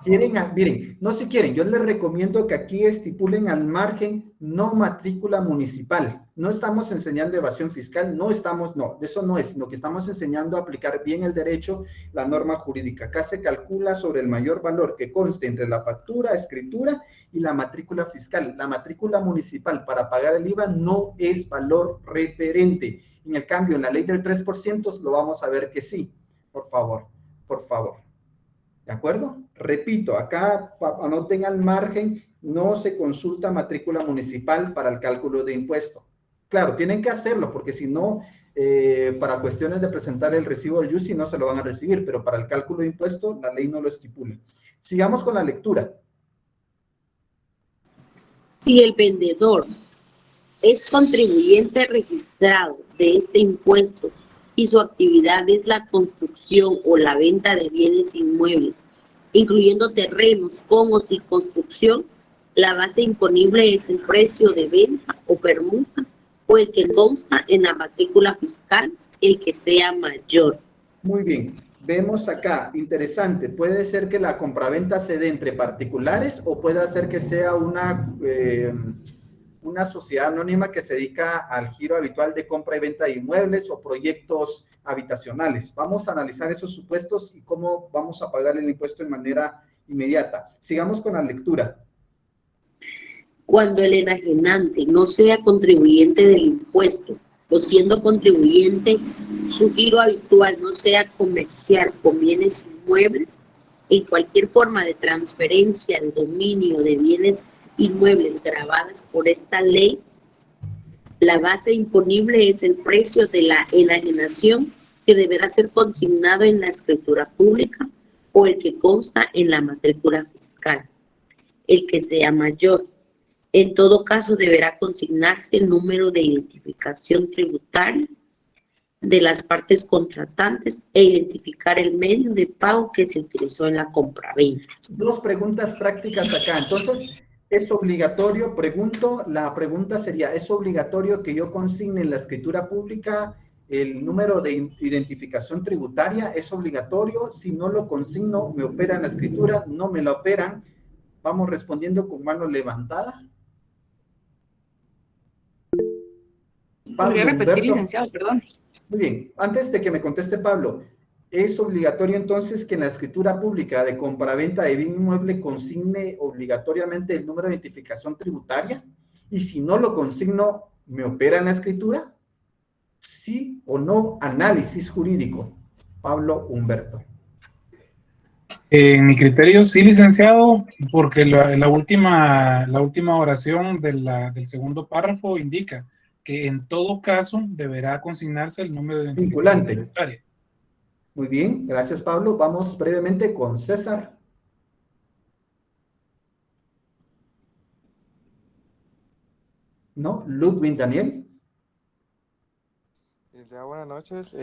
Miren, no si quieren, yo les recomiendo que aquí estipulen al margen no matrícula municipal. No estamos enseñando evasión fiscal, no, eso no es, sino que estamos enseñando a aplicar bien el derecho, la norma jurídica. Acá se calcula sobre el mayor valor que conste entre la factura, escritura y la matrícula fiscal. La matrícula municipal para pagar el IVA no es valor referente. En el cambio, en la ley del 3% lo vamos a ver que sí. Por favor, por favor. ¿De acuerdo? Repito, acá anoten al margen, no se consulta matrícula municipal para el cálculo de impuesto. Claro, tienen que hacerlo, porque si no, para cuestiones de presentar el recibo del IUSI no se lo van a recibir, pero para el cálculo de impuesto la ley no lo estipula. Sigamos con la lectura. Si el vendedor es contribuyente registrado de este impuesto y su actividad es la construcción o la venta de bienes inmuebles, incluyendo terrenos como sin construcción, la base imponible es el precio de venta o permuta o el que consta en la matrícula fiscal, el que sea mayor. Muy bien, vemos acá, interesante, puede ser que la compraventa se dé entre particulares o puede ser que sea una sociedad anónima que se dedica al giro habitual de compra y venta de inmuebles o proyectos habitacionales. Vamos a analizar esos supuestos y cómo vamos a pagar el impuesto de manera inmediata. Sigamos con la lectura. Cuando el enajenante no sea contribuyente del impuesto o siendo contribuyente, su giro habitual no sea comercial con bienes inmuebles, en cualquier forma de transferencia de dominio de bienes inmuebles grabadas por esta ley, la base imponible es el precio de la enajenación que deberá ser consignado en la escritura pública o el que consta en la matrícula fiscal, el que sea mayor. En todo caso, deberá consignarse el número de identificación tributaria de las partes contratantes e identificar el medio de pago que se utilizó en la compraventa. Dos preguntas prácticas acá. Entonces, ¿es obligatorio? La pregunta sería, ¿es obligatorio que yo consigne en la escritura pública el número de identificación tributaria? ¿Es obligatorio? Si no lo consigno, ¿me operan la escritura? ¿No me la operan? Vamos respondiendo con mano levantada. ¿Podría repetir, licenciado? Perdón. Muy bien. Antes de que me conteste Pablo, ¿es obligatorio entonces que en la escritura pública de compraventa de bien inmueble consigne obligatoriamente el número de identificación tributaria? Y si no lo consigno, ¿me opera en la escritura? ¿Sí o no? Análisis jurídico. Pablo Humberto. En mi criterio, sí, licenciado, porque la última oración del segundo párrafo indica que en todo caso deberá consignarse el número de identificación Vinculante. tributaria. Muy bien, gracias Pablo. Vamos brevemente con César. ¿No? Ludwig Daniel. Buenas noches.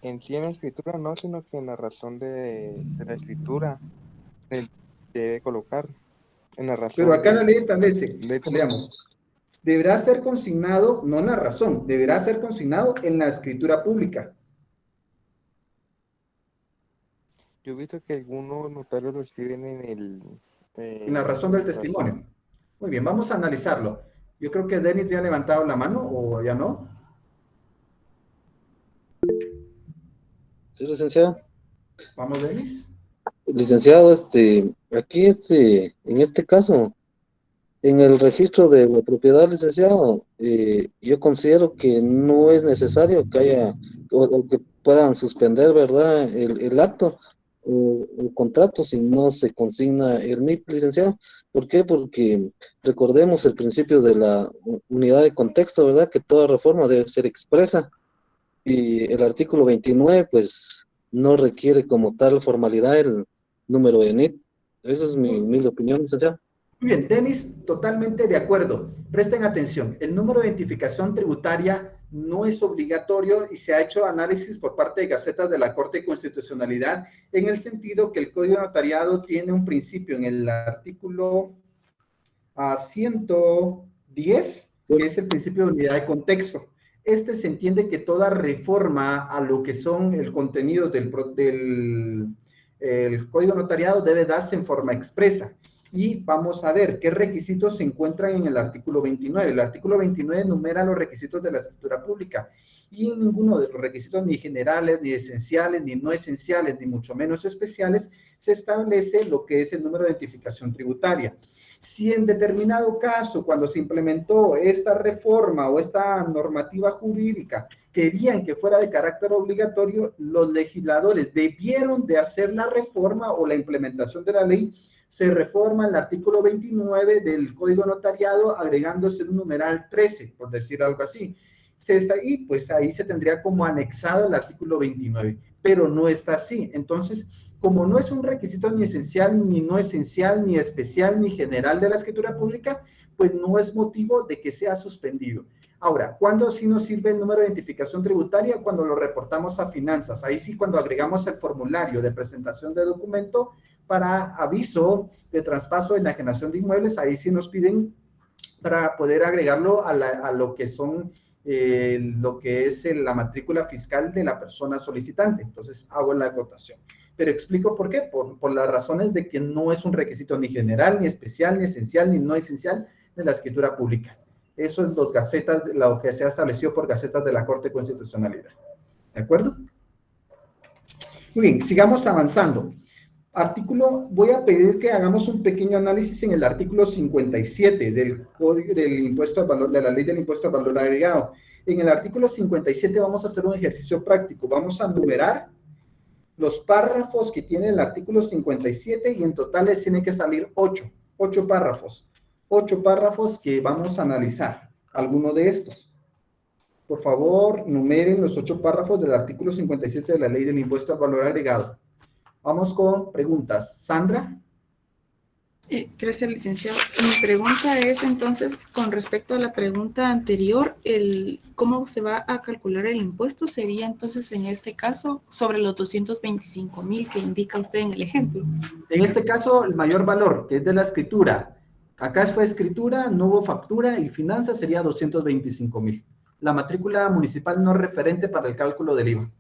En sí en la escritura no, sino que en la razón de la escritura debe colocar en la razón. Pero acá la ley establece, leamos, deberá ser consignado, no en la razón, deberá ser consignado en la escritura pública. Yo he visto que algunos notarios lo escriben En la razón del testimonio. Muy bien, vamos a analizarlo. Yo creo que Denis ya ha levantado la mano, o ya no. Sí, licenciado. Vamos, Denis. Licenciado, aquí en este caso, en el registro de la propiedad, licenciado, yo considero que no es necesario que haya, o que puedan suspender, ¿verdad?, el acto, el contrato, si no se consigna el NIT, licenciado. ¿Por qué? Porque recordemos el principio de la unidad de contexto, ¿verdad?, que toda reforma debe ser expresa, y el artículo 29, pues, no requiere como tal formalidad el número de NIT. Esa es mi humilde opinión, licenciado. Muy bien, Denis, totalmente de acuerdo. Presten atención, el número de identificación tributaria no es obligatorio y se ha hecho análisis por parte de gacetas de la Corte de Constitucionalidad en el sentido que el Código de Notariado tiene un principio en el artículo 110, que es el principio de unidad de contexto. Se entiende que toda reforma a lo que son el contenido del Código Notariado debe darse en forma expresa. Y vamos a ver qué requisitos se encuentran en el artículo 29. El artículo 29 enumera los requisitos de la escritura pública y en ninguno de los requisitos ni generales, ni esenciales, ni no esenciales, ni mucho menos especiales, se establece lo que es el número de identificación tributaria. Si en determinado caso, cuando se implementó esta reforma o esta normativa jurídica, querían que fuera de carácter obligatorio, los legisladores debieron de hacer la reforma o la implementación de la ley. Se reforma el artículo 29 del Código Notariado agregándose un numeral 13, por decir algo así. Y pues ahí se tendría como anexado el artículo 29, pero no está así. Entonces, como no es un requisito ni esencial, ni no esencial, ni especial, ni general de la escritura pública, pues no es motivo de que sea suspendido. Ahora, ¿cuándo sí nos sirve el número de identificación tributaria? Cuando lo reportamos a finanzas. Ahí sí, cuando agregamos el formulario de presentación de documento para aviso de traspaso de enajenación de inmuebles, ahí sí nos piden para poder agregarlo a lo que son lo que es la matrícula fiscal de la persona solicitante. Entonces hago la acotación. Pero explico por qué. Por las razones de que no es un requisito ni general, ni especial, ni esencial, ni no esencial de la escritura pública. Eso es los gacetas, lo que se ha establecido por gacetas de la Corte de Constitucionalidad. ¿De acuerdo? Muy bien, sigamos avanzando. Voy a pedir que hagamos un pequeño análisis en el artículo 57 del Código del Impuesto al Valor, de la Ley del Impuesto al Valor Agregado. En el artículo 57 vamos a hacer un ejercicio práctico. Vamos a numerar los párrafos que tiene el artículo 57 y en total les tiene que salir 8 párrafos. 8 párrafos que vamos a analizar. Alguno de estos. Por favor, numeren los 8 párrafos del artículo 57 de la Ley del Impuesto al Valor Agregado. Vamos con preguntas. Sandra. Gracias, licenciado. Mi pregunta es entonces, con respecto a la pregunta anterior, ¿cómo se va a calcular el impuesto? Sería entonces en este caso sobre los 225,000 que indica usted en el ejemplo. En este caso, el mayor valor, que es de la escritura. Acá fue escritura, no hubo factura y finanzas sería 225,000. La matrícula municipal no es referente para el cálculo del IVA.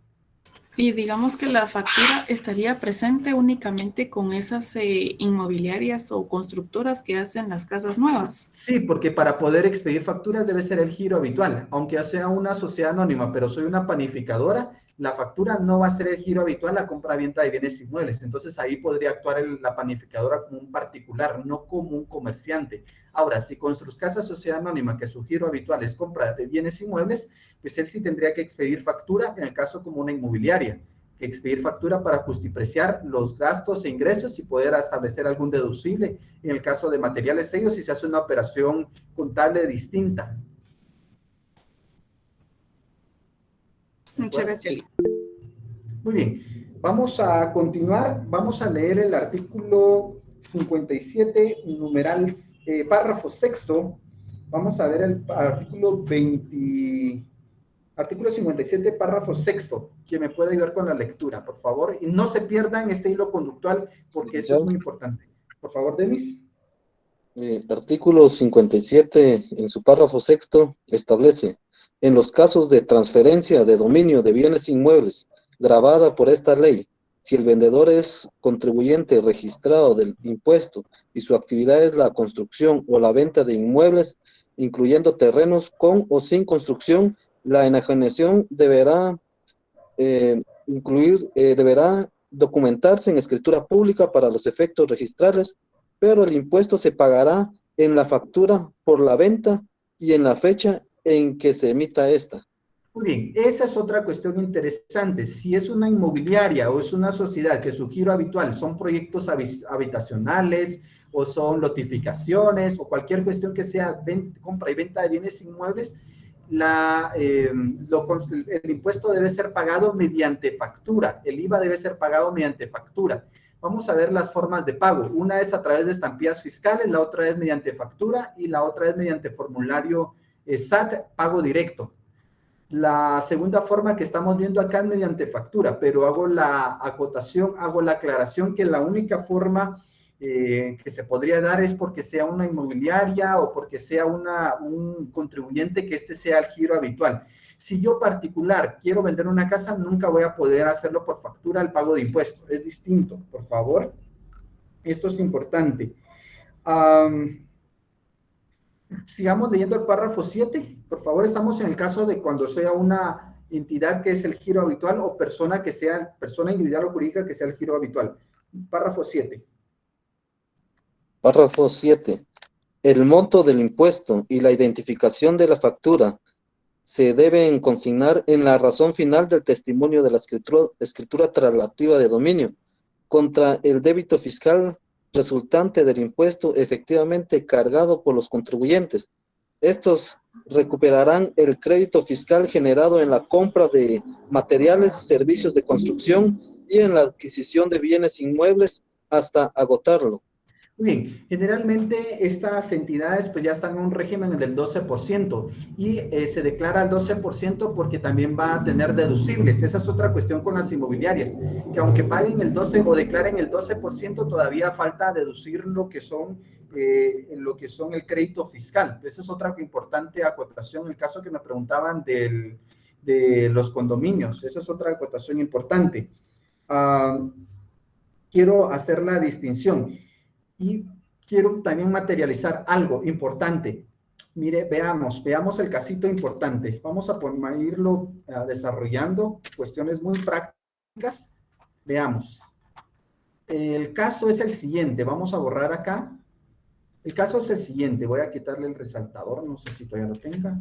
Y digamos que la factura estaría presente únicamente con esas inmobiliarias o constructoras que hacen las casas nuevas. Sí, porque para poder expedir facturas debe ser el giro habitual. Aunque sea una sociedad anónima, pero soy una panificadora, la factura no va a ser el giro habitual a compra-venta de bienes inmuebles. Entonces ahí podría actuar la panificadora como un particular, no como un comerciante. Ahora, si Construcasa Sociedad Anónima, que su giro habitual es compra de bienes inmuebles, pues él sí tendría que expedir factura en el caso como una inmobiliaria, expedir factura para justipreciar los gastos e ingresos y poder establecer algún deducible en el caso de materiales sellos si se hace una operación contable distinta. Muchas gracias. Muy bien, vamos a continuar, vamos a leer el artículo 57, numeral, párrafo sexto. Vamos a ver el artículo 57, párrafo sexto, que me puede ayudar con la lectura, por favor, y no se pierdan este hilo conductual, porque eso es muy importante. Por favor, Denis. Artículo 57, en su párrafo sexto, establece, en los casos de transferencia de dominio de bienes inmuebles grabada por esta ley, si el vendedor es contribuyente registrado del impuesto y su actividad es la construcción o la venta de inmuebles, incluyendo terrenos con o sin construcción, la enajenación deberá deberá documentarse en escritura pública para los efectos registrales, pero el impuesto se pagará en la factura por la venta y en la fecha en que se emita esta. Muy bien, esa es otra cuestión interesante. Si es una inmobiliaria o es una sociedad que su giro habitual son proyectos habitacionales o son lotificaciones o cualquier cuestión que sea compra y venta de bienes inmuebles, el impuesto debe ser pagado mediante factura. El IVA debe ser pagado mediante factura. Vamos a ver las formas de pago. Una es a través de estampillas fiscales, la otra es mediante factura y la otra es mediante formulario SAT, pago directo. La segunda forma que estamos viendo acá es mediante factura, pero hago la acotación, hago la aclaración que la única forma que se podría dar es porque sea una inmobiliaria o porque sea un contribuyente que este sea el giro habitual. Si yo particular quiero vender una casa, nunca voy a poder hacerlo por factura el pago de impuestos. Es distinto, por favor. Esto es importante. Sigamos leyendo el párrafo 7. Por favor, estamos en el caso de cuando sea una entidad que es el giro habitual o persona que sea, persona individual o jurídica que sea el giro habitual. Párrafo 7. Párrafo 7. El monto del impuesto y la identificación de la factura se deben consignar en la razón final del testimonio de la escritura traslativa de dominio contra el débito fiscal resultante del impuesto efectivamente cargado por los contribuyentes. Estos recuperarán el crédito fiscal generado en la compra de materiales y servicios de construcción y en la adquisición de bienes inmuebles hasta agotarlo. Muy bien, generalmente estas entidades pues ya están en un régimen del 12% y se declara el 12% porque también va a tener deducibles. Esa es otra cuestión con las inmobiliarias, que aunque paguen el 12 o declaren el 12%, todavía falta deducir lo que son el crédito fiscal. Esa es otra importante acotación, el caso que me preguntaban de los condominios. Esa es otra acotación importante. Quiero hacer la distinción. Y quiero también materializar algo importante. Mire, veamos el casito importante. Vamos a irlo desarrollando, cuestiones muy prácticas. Veamos. El caso es el siguiente. Vamos a borrar acá. El caso es el siguiente. Voy a quitarle el resaltador. No sé si todavía lo tenga.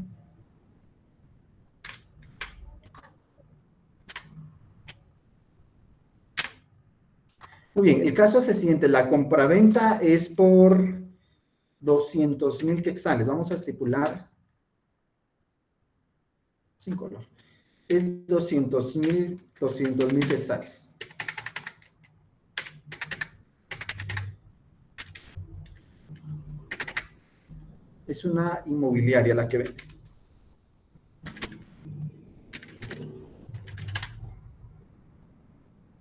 Muy bien, el caso es el siguiente, la compraventa es por 200,000 quetzales. Vamos a estipular, sin color, es 200,000 quetzales. Es una inmobiliaria la que vende.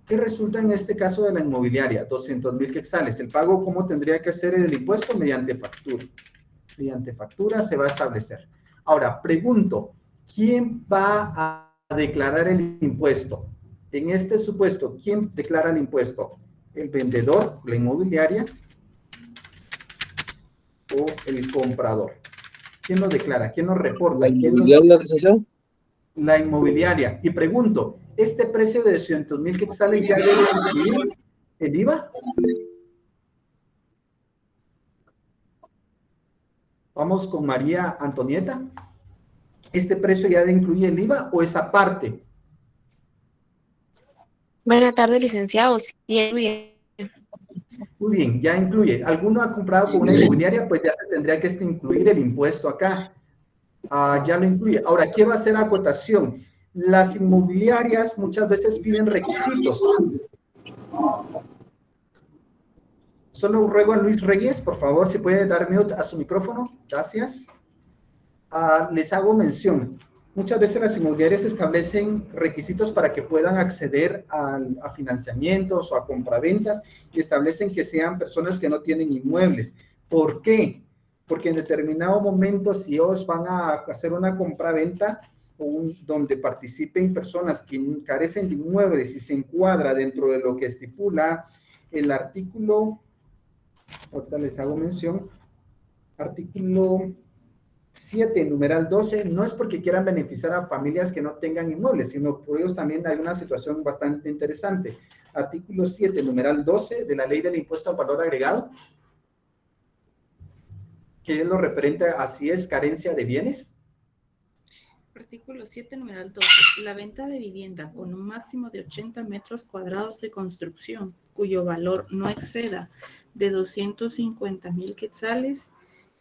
¿Qué resulta en este caso de la inmobiliaria? 200,000 quetzales. ¿El pago cómo tendría que ser el impuesto? Mediante factura. Mediante factura se va a establecer. Ahora, pregunto, ¿quién va a declarar el impuesto? En este supuesto, ¿quién declara el impuesto? ¿El vendedor, la inmobiliaria o el comprador? ¿Quién lo declara? ¿Quién lo reporta? ¿La inmobiliaria, licenciado? La inmobiliaria. Y pregunto, ¿este precio de 200,000 quetzales ya debe incluir el IVA? Vamos con María Antonieta. ¿Este precio ya incluye el IVA o es aparte? Buenas tardes, licenciado. Sí, incluye. Muy bien, ya incluye. ¿Alguno ha comprado con una inmobiliaria? Pues ya se tendría que incluir el impuesto acá. Ya lo incluye. Ahora, quiero hacer acotación. Las inmobiliarias muchas veces piden requisitos. Solo ruego a Luis Reyes, por favor, si puede dar mute a su micrófono. Gracias. Les hago mención. Muchas veces las inmobiliarias establecen requisitos para que puedan acceder a financiamientos o a compraventas y establecen que sean personas que no tienen inmuebles. ¿Por qué? Porque en determinado momento, si ellos van a hacer una compraventa donde participen personas que carecen de inmuebles y se encuadra dentro de lo que estipula el artículo, ahorita les hago mención, artículo 7, numeral 12, no es porque quieran beneficiar a familias que no tengan inmuebles, sino por ellos también hay una situación bastante interesante. Artículo 7, numeral 12 de la Ley del Impuesto al Valor Agregado, que es lo referente a si es carencia de bienes. Artículo 7, numeral 12. La venta de vivienda con un máximo de 80 metros cuadrados de construcción, cuyo valor no exceda de 250,000 quetzales,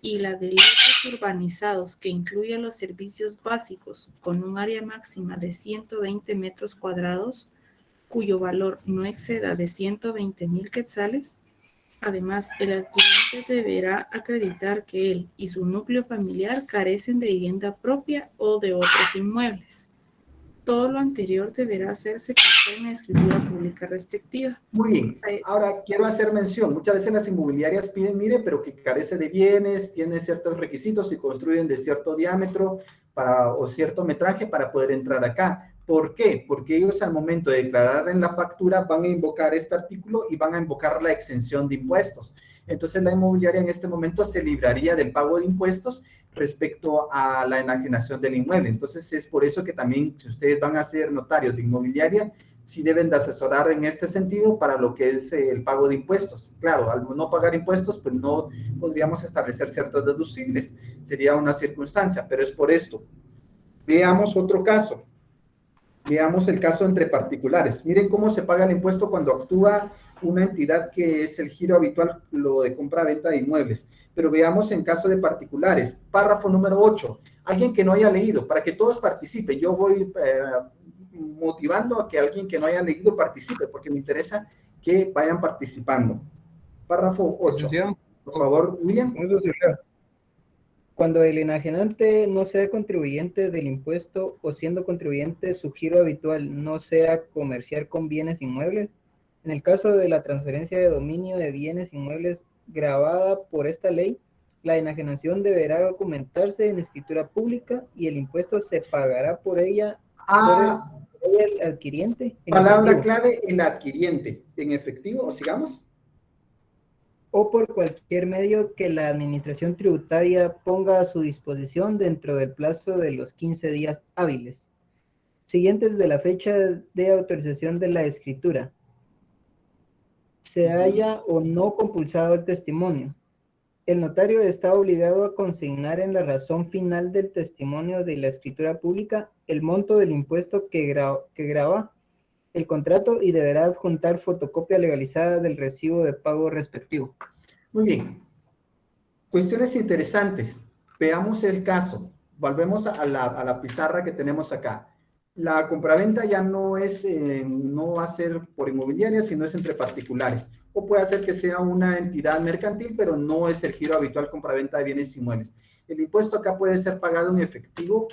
y la de lotes urbanizados que incluya los servicios básicos con un área máxima de 120 metros cuadrados, cuyo valor no exceda de 120,000 quetzales. Además, el adquirente deberá acreditar que él y su núcleo familiar carecen de vivienda propia o de otros inmuebles. Todo lo anterior deberá hacerse conforme a escritura pública respectiva. Muy bien. Ahora quiero hacer mención. Muchas veces las inmobiliarias piden, mire, pero que carece de bienes, tiene ciertos requisitos y construyen de cierto diámetro o cierto metraje para poder entrar acá. ¿Por qué? Porque ellos al momento de declarar en la factura van a invocar este artículo y van a invocar la exención de impuestos. Entonces la inmobiliaria en este momento se libraría del pago de impuestos respecto a la enajenación del inmueble. Entonces es por eso que también, si ustedes van a ser notarios de inmobiliaria, sí deben de asesorar en este sentido para lo que es el pago de impuestos. Claro, al no pagar impuestos, pues no podríamos establecer ciertos deducibles. Sería una circunstancia, pero es por esto. Veamos otro caso. Veamos el caso entre particulares. Miren cómo se paga el impuesto cuando actúa una entidad que es el giro habitual, lo de compra-venta de inmuebles. Pero veamos en caso de particulares. Párrafo número 8. Alguien que no haya leído, para que todos participen. Yo voy motivando a que alguien que no haya leído participe, porque me interesa que vayan participando. Párrafo 8. Por favor, William. Cuando el enajenante no sea contribuyente del impuesto o siendo contribuyente su giro habitual no sea comerciar con bienes inmuebles, en el caso de la transferencia de dominio de bienes inmuebles gravada por esta ley, la enajenación deberá documentarse en escritura pública y el impuesto se pagará por ella por el adquiriente. Palabra clave, el adquiriente. ¿En efectivo? ¿Sigamos? O por cualquier medio que la administración tributaria ponga a su disposición dentro del plazo de los 15 días hábiles, siguientes de la fecha de autorización de la escritura, se haya o no compulsado el testimonio. El notario está obligado a consignar en la razón final del testimonio de la escritura pública el monto del impuesto que grava el contrato y deberá adjuntar fotocopia legalizada del recibo de pago respectivo. Muy bien. Cuestiones interesantes. Veamos el caso. Volvemos a la pizarra que tenemos acá. La compraventa ya no va a ser por inmobiliaria, sino es entre particulares. O puede ser que sea una entidad mercantil, pero no es el giro habitual compraventa de bienes inmuebles. El impuesto acá puede ser pagado en efectivo,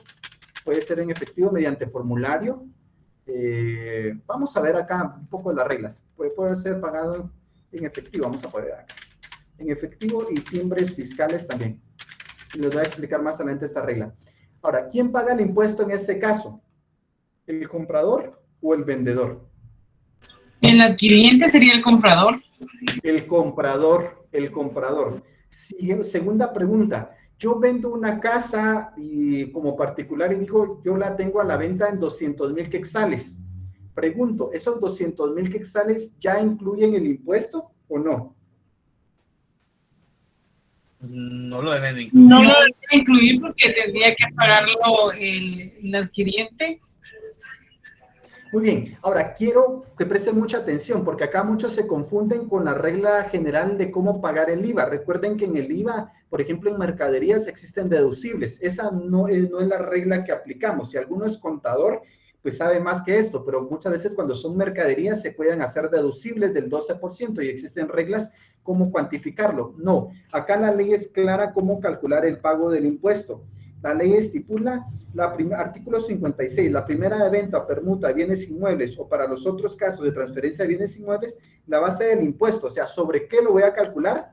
puede ser en efectivo mediante formulario. Vamos a ver acá un poco de las reglas. Puede ser pagado en efectivo, vamos a poner acá. En efectivo y timbres fiscales también. Y les voy a explicar más adelante esta regla. Ahora, ¿quién paga el impuesto en este caso? ¿El comprador o el vendedor? El adquiriente sería el comprador. El comprador. Segunda pregunta. Yo vendo una casa y como particular y digo, yo la tengo a la venta en 200,000 quetzales. Pregunto, ¿esos 200,000 quetzales ya incluyen el impuesto o no? No lo deben incluir. No lo deben incluir porque tendría que pagarlo el adquiriente. Muy bien, ahora quiero que presten mucha atención porque acá muchos se confunden con la regla general de cómo pagar el IVA. Recuerden que en el IVA, por ejemplo, en mercaderías existen deducibles. Esa no es la regla que aplicamos. Si alguno es contador, pues sabe más que esto, pero muchas veces cuando son mercaderías se pueden hacer deducibles del 12% y existen reglas cómo cuantificarlo. No, acá la ley es clara cómo calcular el pago del impuesto. La ley estipula, artículo 56, la primera de venta o permuta de bienes inmuebles o para los otros casos de transferencia de bienes inmuebles, la base del impuesto, o sea, ¿sobre qué lo voy a calcular?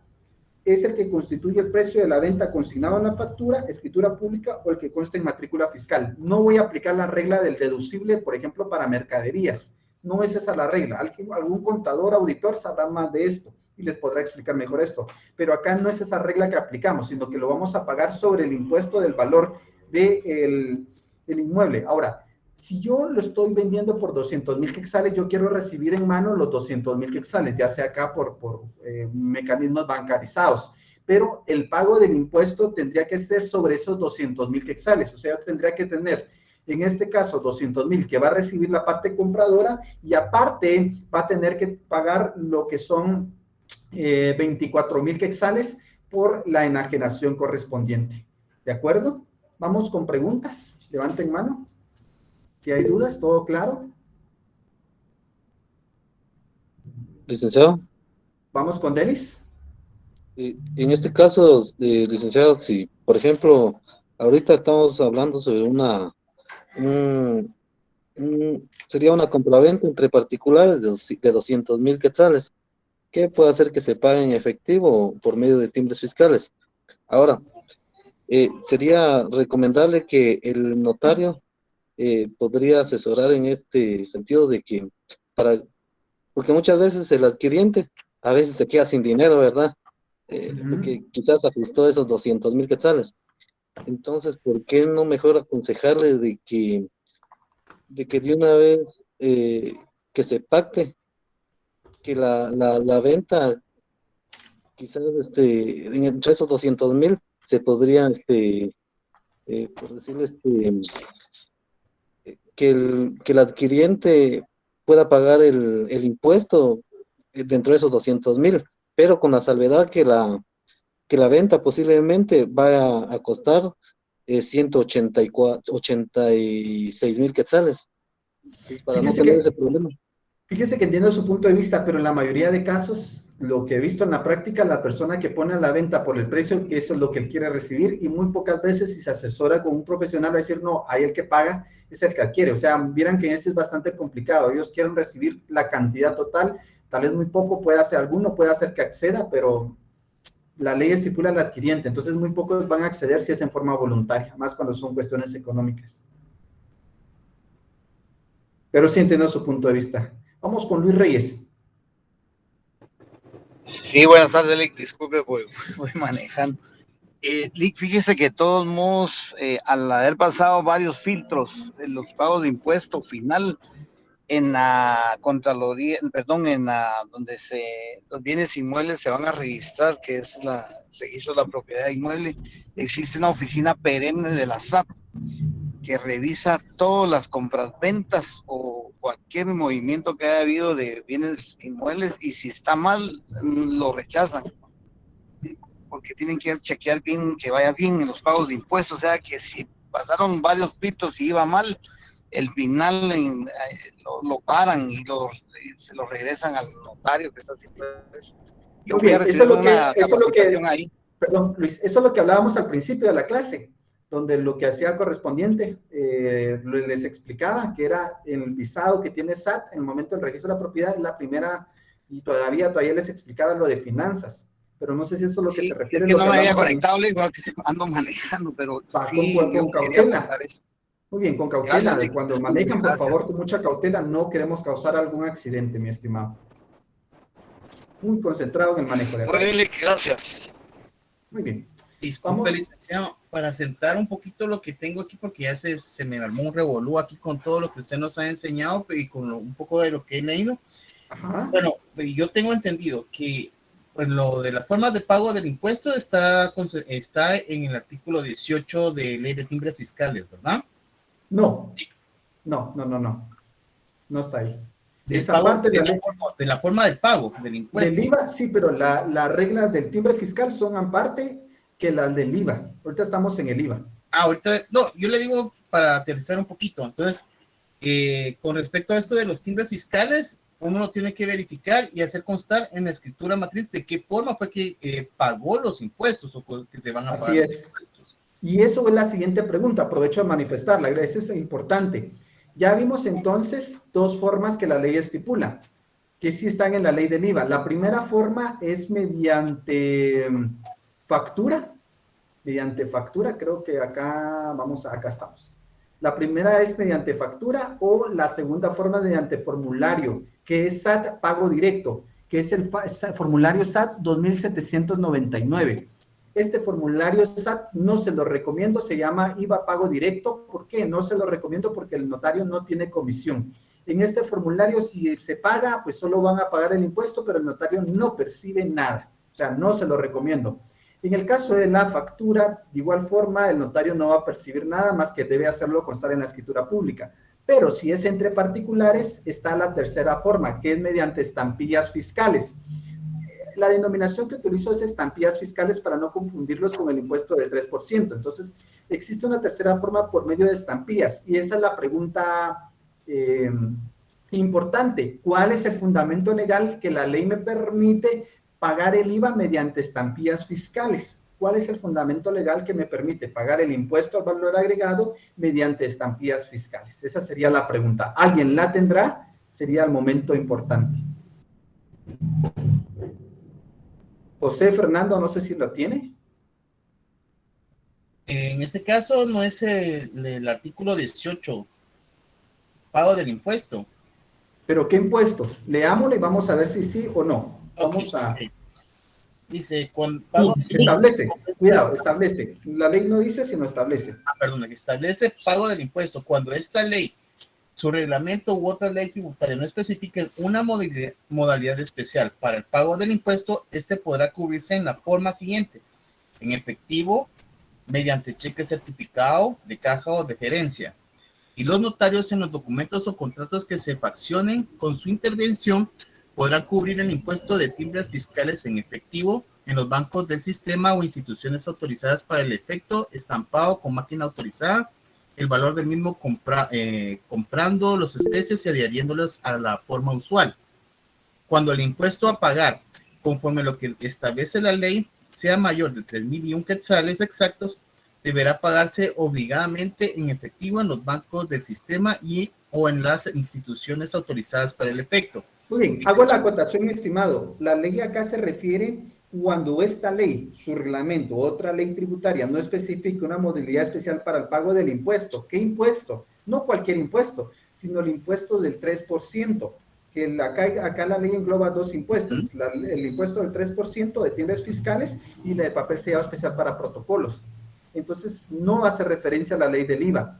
Es el que constituye el precio de la venta consignado en la factura, escritura pública o el que consta en matrícula fiscal. No voy a aplicar la regla del deducible, por ejemplo, para mercaderías. No es esa la regla. Algún contador, auditor sabrá más de esto y les podrá explicar mejor esto. Pero acá no es esa regla que aplicamos, sino que lo vamos a pagar sobre el impuesto del valor del inmueble. Ahora, si yo lo estoy vendiendo por 200,000 quetzales, yo quiero recibir en mano los 200,000 quetzales, ya sea acá por mecanismos bancarizados. Pero el pago del impuesto tendría que ser sobre esos 200,000 quetzales. O sea, yo tendría que tener, en este caso, 200,000 que va a recibir la parte compradora y aparte va a tener que pagar lo que son 24,000 quetzales por la enajenación correspondiente. ¿De acuerdo? Vamos con preguntas. Levanten mano. Si hay dudas, ¿todo claro? Licenciado. Vamos con Denis. En este caso, licenciado, si, por ejemplo, ahorita estamos hablando sobre sería una compraventa entre particulares de 200,000 quetzales, que puede hacer que se pague en efectivo por medio de timbres fiscales. Ahora, sería recomendable que el notario podría asesorar en este sentido de que, porque muchas veces el adquiriente a veces se queda sin dinero, ¿verdad? Porque quizás ajustó esos 200,000 quetzales. Entonces, ¿por qué no mejor aconsejarle de que de una vez que se pacte que la venta, quizás entre esos 200,000 se podría, por decirlo, que el adquiriente pueda pagar el impuesto dentro de esos 200,000, pero con la salvedad que la venta posiblemente va a costar 186,000 quetzales. Entonces, para no tener ese problema. Fíjese que entiendo su punto de vista, pero en la mayoría de casos, lo que he visto en la práctica, la persona que pone a la venta por el precio, que eso es lo que él quiere recibir, y muy pocas veces si se asesora con un profesional va a decir, no, ahí el que paga es el que adquiere. O sea, vieran que ese es bastante complicado. Ellos quieren recibir la cantidad total, tal vez muy poco, puede hacer alguno, puede hacer que acceda, pero la ley estipula al adquiriente, entonces muy pocos van a acceder si es en forma voluntaria, más cuando son cuestiones económicas. Pero sí entiendo su punto de vista. Vamos con Luis Reyes. Sí, buenas tardes, Lick. Disculpe, voy manejando. Lick, fíjese que de todos modos, al haber pasado varios filtros en los pagos de impuesto final, en la Contraloría, perdón, donde los bienes inmuebles se van a registrar, que es el registro de la propiedad inmueble, existe una oficina perenne de la SAP que revisa todas las compras-ventas o cualquier movimiento que haya habido de bienes inmuebles, y si está mal, lo rechazan, porque tienen que chequear bien, que vaya bien en los pagos de impuestos. O sea, que si pasaron varios filtros y iba mal, el final lo paran y se lo regresan al notario que está haciendo eso. Yo voy a recibir una capacitación ahí. Perdón, Luis, eso es lo que hablábamos al principio de la clase, donde lo que hacía correspondiente, les explicaba que era el visado que tiene SAT en el momento del registro de la propiedad, es la primera, y todavía les explicaba lo de finanzas, pero no sé si eso es lo que se refiere. Es que no me había conectado, igual que ando manejando, pero sí, con cautela. Muy bien, con cautela. Gracias, cuando manejan, por favor, con mucha cautela, no queremos causar algún accidente, mi estimado. Muy concentrado en el manejo de acuerdo. Muy bien, gracias. Muy bien. Disculpe, licenciado, para sentar un poquito lo que tengo aquí, porque ya se me armó un revolú aquí con todo lo que usted nos ha enseñado y con un poco de lo que he leído. Ajá. Bueno, yo tengo entendido que pues, lo de las formas de pago del impuesto está en el artículo 18 de Ley de Timbres Fiscales, ¿verdad? No. No está ahí. Del Esa pago, parte de la forma del pago, del impuesto. del IVA, sí, pero las reglas del timbre fiscal son aparte que las del IVA. Ahorita estamos en el IVA. Ahorita, no, yo le digo para aterrizar un poquito. Entonces, con respecto a esto de los timbres fiscales, uno lo tiene que verificar y hacer constar en la escritura matriz de qué forma fue que pagó los impuestos o que se van a pagar. Así es. Y eso es la siguiente pregunta, aprovecho de manifestarla, eso es importante. Ya vimos entonces dos formas que la ley estipula, que sí están en la ley del IVA. La primera forma es mediante factura, creo que acá estamos. La primera es mediante factura o la segunda forma es mediante formulario, que es SAT pago directo, que es el formulario SAT 2799. Este formulario SAT no se lo recomiendo, se llama IVA pago directo. ¿Por qué? No se lo recomiendo porque el notario no tiene comisión. En este formulario, si se paga, pues solo van a pagar el impuesto, pero el notario no percibe nada. O sea, no se lo recomiendo. En el caso de la factura, de igual forma, el notario no va a percibir nada más que debe hacerlo constar en la escritura pública. Pero si es entre particulares, está la tercera forma, que es mediante estampillas fiscales. La denominación que utilizo es estampillas fiscales para no confundirlos con el impuesto del 3%. Entonces, existe una tercera forma por medio de estampillas. Y esa es la pregunta importante. ¿Cuál es el fundamento legal que la ley me permite pagar el IVA mediante estampillas fiscales? ¿Cuál es el fundamento legal que me permite pagar el impuesto al valor agregado mediante estampillas fiscales? Esa sería la pregunta. ¿Alguien la tendrá? Sería el momento importante. José Fernando, no sé si lo tiene. En este caso no es el artículo 18, pago del impuesto. ¿Pero qué impuesto? Leámoslo y vamos a ver si sí o no. Vamos a... Dice, con pago... Establece, cuidado, establece. La ley no dice, sino establece. Perdón, establece pago del impuesto. Cuando esta ley, su reglamento u otra ley tributaria no especifiquen una modalidad especial para el pago del impuesto, este podrá cubrirse en la forma siguiente: en efectivo, mediante cheque certificado de caja o de gerencia. Y los notarios en los documentos o contratos que se faccionen con su intervención podrán cubrir el impuesto de timbres fiscales en efectivo en los bancos del sistema o instituciones autorizadas para el efecto, estampado con máquina autorizada, el valor del mismo comprando los especies y adhiriéndolos a la forma usual. Cuando el impuesto a pagar, conforme lo que establece la ley, sea mayor de 3,001 quetzales exactos, deberá pagarse obligadamente en efectivo en los bancos del sistema y o en las instituciones autorizadas para el efecto. Muy bien, hago la acotación, estimado. La ley acá se refiere cuando esta ley, su reglamento, otra ley tributaria, no especifica una modalidad especial para el pago del impuesto. ¿Qué impuesto? No cualquier impuesto, sino el impuesto del 3%, que acá la ley engloba dos impuestos, el impuesto del 3% de timbres fiscales y la de papel sellado especial para protocolos. Entonces, no hace referencia a la ley del IVA.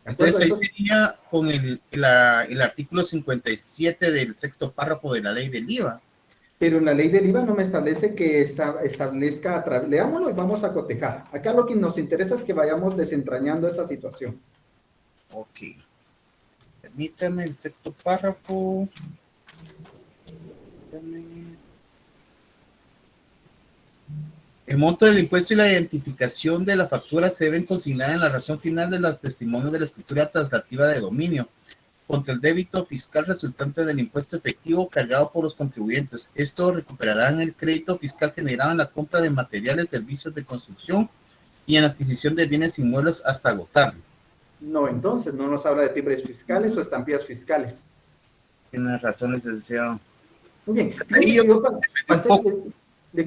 Entonces, ahí sería con el artículo 57 del sexto párrafo de la ley del IVA. Pero en la ley del IVA no me establece que establezca, leámoslo y vamos a cotejar. Acá lo que nos interesa es que vayamos desentrañando esta situación. Ok. Permítame el sexto párrafo. El monto del impuesto y la identificación de la factura se deben consignar en la razón final de los testimonios de la escritura traslativa de dominio contra el débito fiscal resultante del impuesto efectivo cargado por los contribuyentes. Esto recuperará en el crédito fiscal generado en la compra de materiales, servicios de construcción y en la adquisición de bienes inmuebles hasta agotarlo. No, entonces no nos habla de timbres fiscales o estampillas fiscales. Tienes razón, licenciado. Muy bien.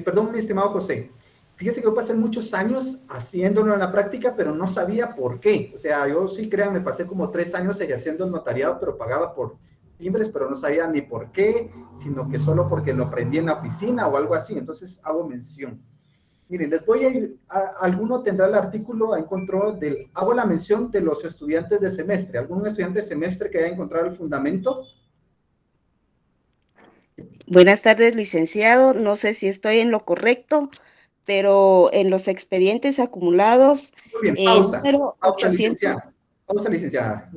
Perdón, mi estimado José. Fíjese que yo pasé muchos años haciéndolo en la práctica, pero no sabía por qué. O sea, yo sí, créanme, pasé como 3 años ejerciendo el notariado, pero pagaba por timbres, pero no sabía ni por qué, sino que solo porque lo aprendí en la oficina o algo así. Entonces hago mención. Miren, les voy a ir, alguno tendrá el artículo, hago la mención de los estudiantes de semestre. ¿Algún estudiante de semestre que haya encontrado el fundamento? Buenas tardes, licenciado. No sé si estoy en lo correcto, pero en los expedientes acumulados, muy bien, pausa, número pausa, 800... licenciada.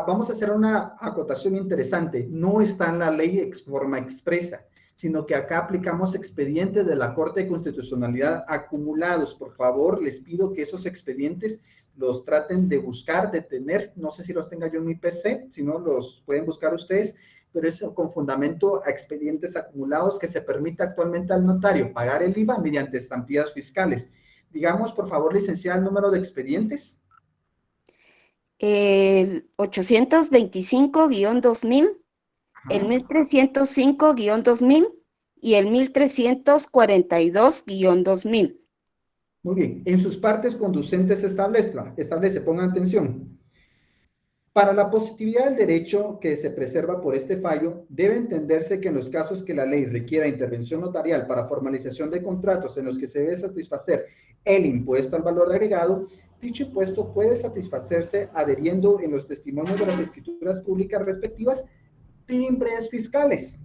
vamos a hacer una acotación interesante. No está en la ley de forma expresa, sino que acá aplicamos expedientes de la Corte de Constitucionalidad acumulados. Por favor, les pido que esos expedientes los traten de buscar, de tener. No sé si los tenga yo en mi PC, si no los pueden buscar ustedes, pero es con fundamento a expedientes acumulados que se permite actualmente al notario pagar el IVA mediante estampillas fiscales. Digamos, por favor, licenciada, el número de expedientes. El 825-2000, el 1305-2000 y el 1342-2000. Muy bien. En sus partes conducentes establece, pongan atención. Para la positividad del derecho que se preserva por este fallo, debe entenderse que en los casos que la ley requiera intervención notarial para formalización de contratos en los que se debe satisfacer el impuesto al valor agregado, dicho impuesto puede satisfacerse adheriendo en los testimonios de las escrituras públicas respectivas timbres fiscales,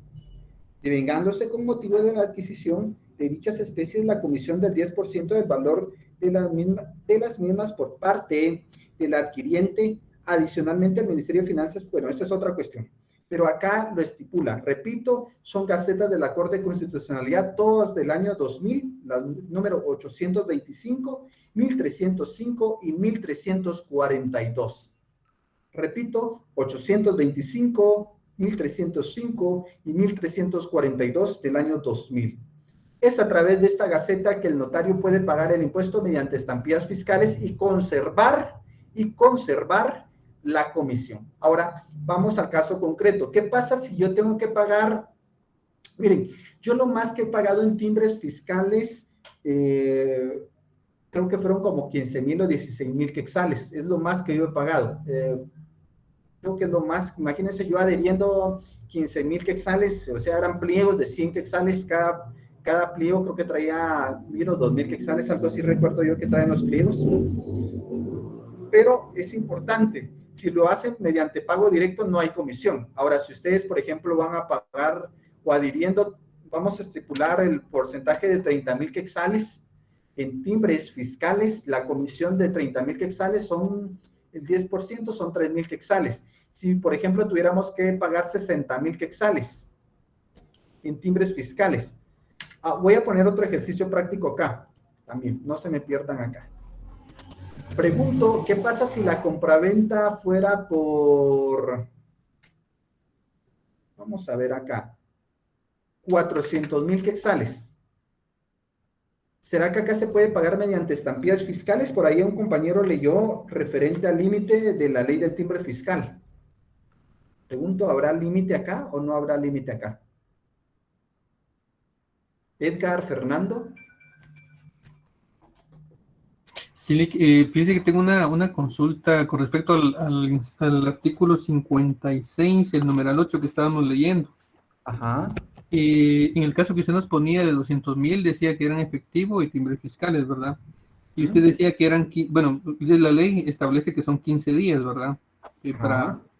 devengándose con motivo de la adquisición de dichas especies la comisión del 10% del valor de las mismas por parte del adquiriente. Adicionalmente, el Ministerio de Finanzas, bueno, esta es otra cuestión, pero acá lo estipula. Repito, son gacetas de la Corte de Constitucionalidad, todas del año 2000, la número 825, 1305 y 1342. Repito, 825, 1305 y 1342 del año 2000. Es a través de esta gaceta que el notario puede pagar el impuesto mediante estampillas fiscales y conservar la comisión. Ahora, vamos al caso concreto. ¿Qué pasa si yo tengo que pagar? Miren, yo lo más que he pagado en timbres fiscales, creo que fueron como 15,000 o 16,000 quetzales. Es lo más que yo he pagado. Creo que es lo más. Imagínense yo adheriendo 15,000 quetzales, o sea, eran pliegos de 100 quetzales cada pliego. Creo que traía 2,000 quetzales, algo así recuerdo yo que traen los pliegos. Pero es importante. Si lo hacen mediante pago directo, no hay comisión. Ahora, si ustedes, por ejemplo, van a pagar o adhiriendo, vamos a estipular el porcentaje de 30,000 quetzales en timbres fiscales, la comisión de 30,000 quetzales son el 10%, son 3,000 quetzales. Si, por ejemplo, tuviéramos que pagar 60,000 quetzales en timbres fiscales. Voy a poner otro ejercicio práctico acá, también, no se me pierdan acá. Pregunto, ¿qué pasa si la compraventa fuera por, vamos a ver acá, 400,000 quetzales? ¿Será que acá se puede pagar mediante estampillas fiscales? Por ahí un compañero leyó referente al límite de la ley del timbre fiscal. Pregunto, ¿habrá límite acá o no habrá límite acá? Edgar, Fernando. Sí, fíjese que tengo una consulta con respecto al artículo 56, el numeral 8 que estábamos leyendo. Ajá. En el caso que usted nos ponía de 200,000, decía que eran efectivo y timbres fiscales, ¿verdad? Y usted decía que eran, bueno, la ley establece que son 15 días, ¿verdad?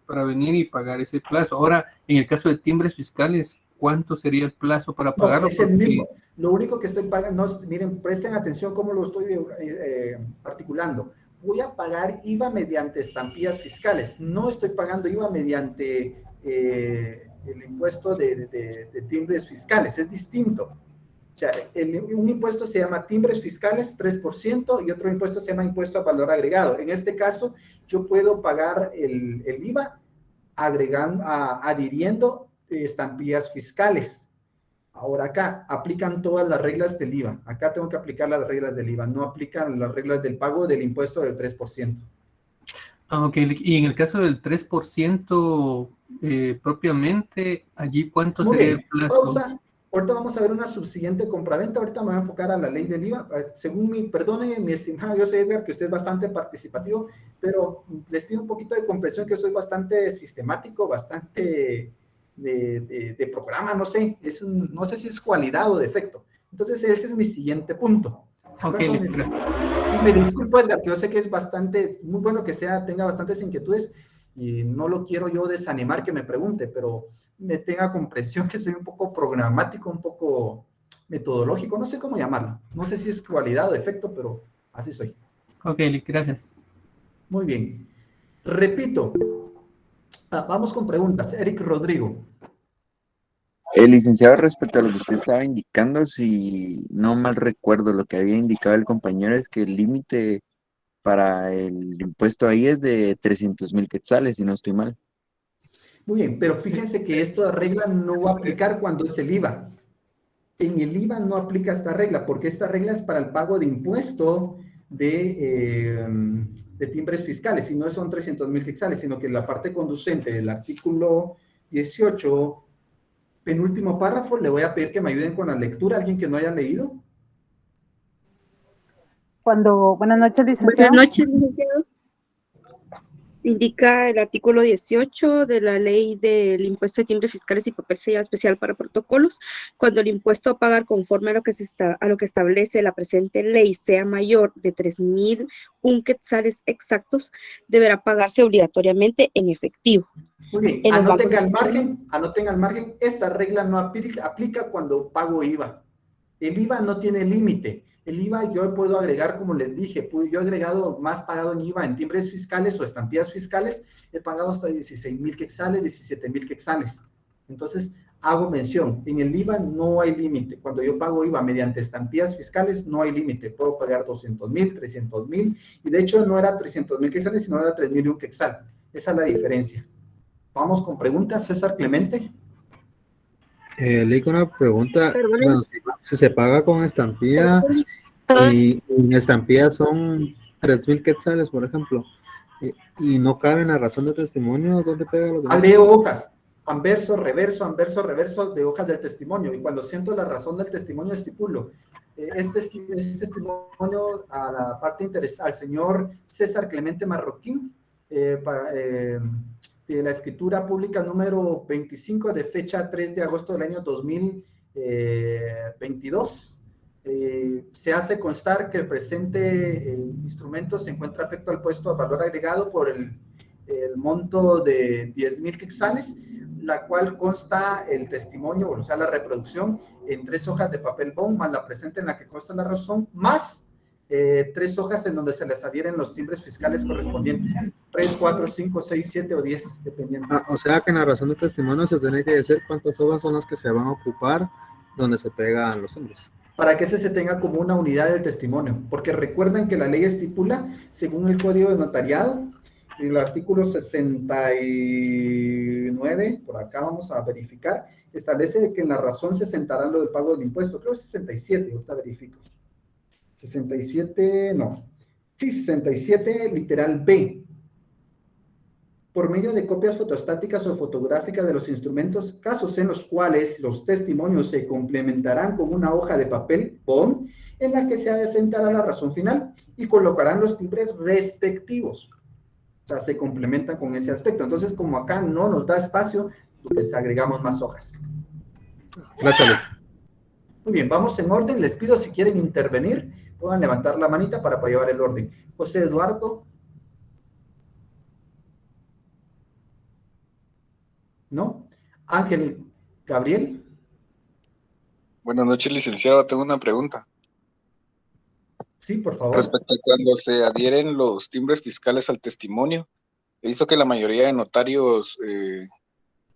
Para venir y pagar ese plazo. Ahora, en el caso de timbres fiscales, ¿cuánto sería el plazo para pagarlo? No, es el mismo. Lo único que estoy pagando, miren, presten atención cómo lo estoy articulando. Voy a pagar IVA mediante estampillas fiscales. No estoy pagando IVA mediante el impuesto de timbres fiscales. Es distinto. O sea, un impuesto se llama timbres fiscales, 3%, y otro impuesto se llama impuesto al valor agregado. En este caso, yo puedo pagar el IVA adhiriendo estampillas fiscales. Ahora acá aplican todas las reglas del IVA. Acá tengo que aplicar las reglas del IVA. No aplican las reglas del pago del impuesto del 3%. Ok, y en el caso del 3% propiamente, ¿allí cuánto sería el plazo? Ahorita vamos a ver una subsiguiente compraventa. Ahorita me voy a enfocar a la ley del IVA. Perdone, mi estimado, yo sé, Edgar, que usted es bastante participativo, pero les pido un poquito de comprensión, que soy bastante sistemático, bastante de programa, no sé. No sé si es cualidad o defecto. Entonces, ese es mi siguiente punto. Ok, y me disculpo, Edgar, que yo sé que es muy bueno que tenga bastantes inquietudes, y no lo quiero yo desanimar que me pregunte, pero me tenga comprensión que soy un poco programático, un poco metodológico, no sé cómo llamarlo. No sé si es cualidad o defecto, pero así soy. Ok, gracias. Muy bien. Repito, Vamos con preguntas. Eric Rodrigo. Licenciado, respecto a lo que usted estaba indicando, si no mal recuerdo, lo que había indicado el compañero es que el límite para el impuesto ahí es de 300,000 quetzales, si no estoy mal. Muy bien, pero fíjense que esta regla no va a aplicar cuando es el IVA. En el IVA no aplica esta regla, porque esta regla es para el pago de impuesto de timbres fiscales, y no son 300,000 quetzales, sino que la parte conducente del artículo 18, penúltimo párrafo, le voy a pedir que me ayuden con la lectura, alguien que no haya leído. Buenas noches, licenciado. Buenas noches, licenciado. Indica el artículo 18 de la ley del impuesto de timbres fiscales y papel sellado especial para protocolos. Cuando el impuesto a pagar conforme a lo que establece la presente ley sea mayor de 3,001 quetzales exactos, deberá pagarse obligatoriamente en efectivo. Muy bien, anoten al margen, esta regla no aplica cuando pago IVA. El IVA no tiene límite. El IVA yo puedo agregar, como les dije, yo he agregado más pagado en IVA en timbres fiscales o estampillas fiscales, he pagado hasta 16,000 quetzales, 17,000 quetzales. Entonces, hago mención, en el IVA no hay límite. Cuando yo pago IVA mediante estampillas fiscales, no hay límite. Puedo pagar 200,000, 300,000, y de hecho no era 300,000 quetzales, sino era 3,001 quetzal. Esa es la diferencia. Vamos con preguntas, César Clemente. Leí con una pregunta, bueno, si se paga con estampilla y en estampilla son 3,000 quetzales, por ejemplo, y no cabe en la razón de testimonio, ¿dónde pega lo que leo hojas, anverso, reverso de hojas del testimonio, y cuando siento la razón del testimonio estipulo, este testimonio a la parte interesada, al señor César Clemente Marroquín, de la escritura pública número 25 de fecha 3 de agosto del año 2022. Se hace constar que el presente instrumento se encuentra afecto al puesto a valor agregado por el monto de 10,000 quetzales, la cual consta el testimonio, o sea, la reproducción en 3 hojas de papel bond, más la presente en la que consta la razón, más 3 hojas en donde se les adhieren los timbres fiscales correspondientes. 3, 4, 5, 6, 7 o 10, dependiendo. O sea que en la razón de testimonio se tiene que decir cuántas hojas son las que se van a ocupar donde se pegan los timbres. Para que ese se tenga como una unidad del testimonio, porque recuerden que la ley estipula, según el Código de Notariado, en el artículo 69, por acá vamos a verificar, establece que en la razón se sentará lo del pago del impuesto. Creo que es 67, ahorita verifico. 67, no. Sí, 67, literal B. Por medio de copias fotostáticas o fotográficas de los instrumentos, casos en los cuales los testimonios se complementarán con una hoja de papel bond en la que se asentará la razón final y colocarán los timbres respectivos. O sea, se complementan con ese aspecto. Entonces, como acá no nos da espacio, pues agregamos más hojas. Gracias. Muy bien, vamos en orden. Les pido, si quieren intervenir, puedan levantar la manita para llevar el orden. José Eduardo. ¿No? Ángel Gabriel. Buenas noches, licenciado. Tengo una pregunta. Sí, por favor. Respecto a cuando se adhieren los timbres fiscales al testimonio, he visto que la mayoría de notarios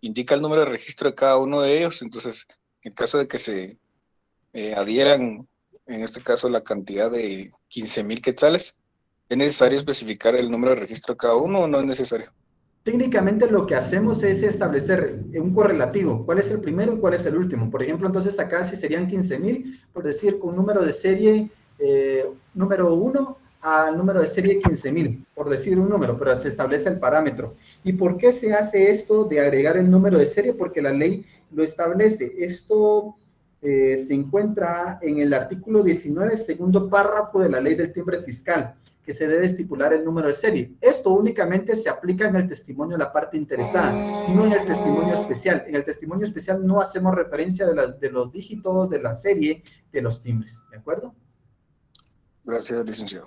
indica el número de registro de cada uno de ellos. Entonces, en caso de que se adhieran, en este caso, la cantidad de 15,000 quetzales, ¿es necesario especificar el número de registro de cada uno o no es necesario? Técnicamente lo que hacemos es establecer un correlativo, cuál es el primero y cuál es el último. Por ejemplo, entonces acá si serían 15,000, por decir, con número de serie número 1 al número de serie 15,000, por decir un número, pero se establece el parámetro. ¿Y por qué se hace esto de agregar el número de serie? Porque la ley lo establece. Esto se encuentra en el artículo 19, segundo párrafo de la ley del timbre fiscal, que se debe estipular el número de serie. Esto únicamente se aplica en el testimonio de la parte interesada, no en el testimonio especial. En el testimonio especial no hacemos referencia de los dígitos de la serie de los timbres, ¿de acuerdo? Gracias, licenciado.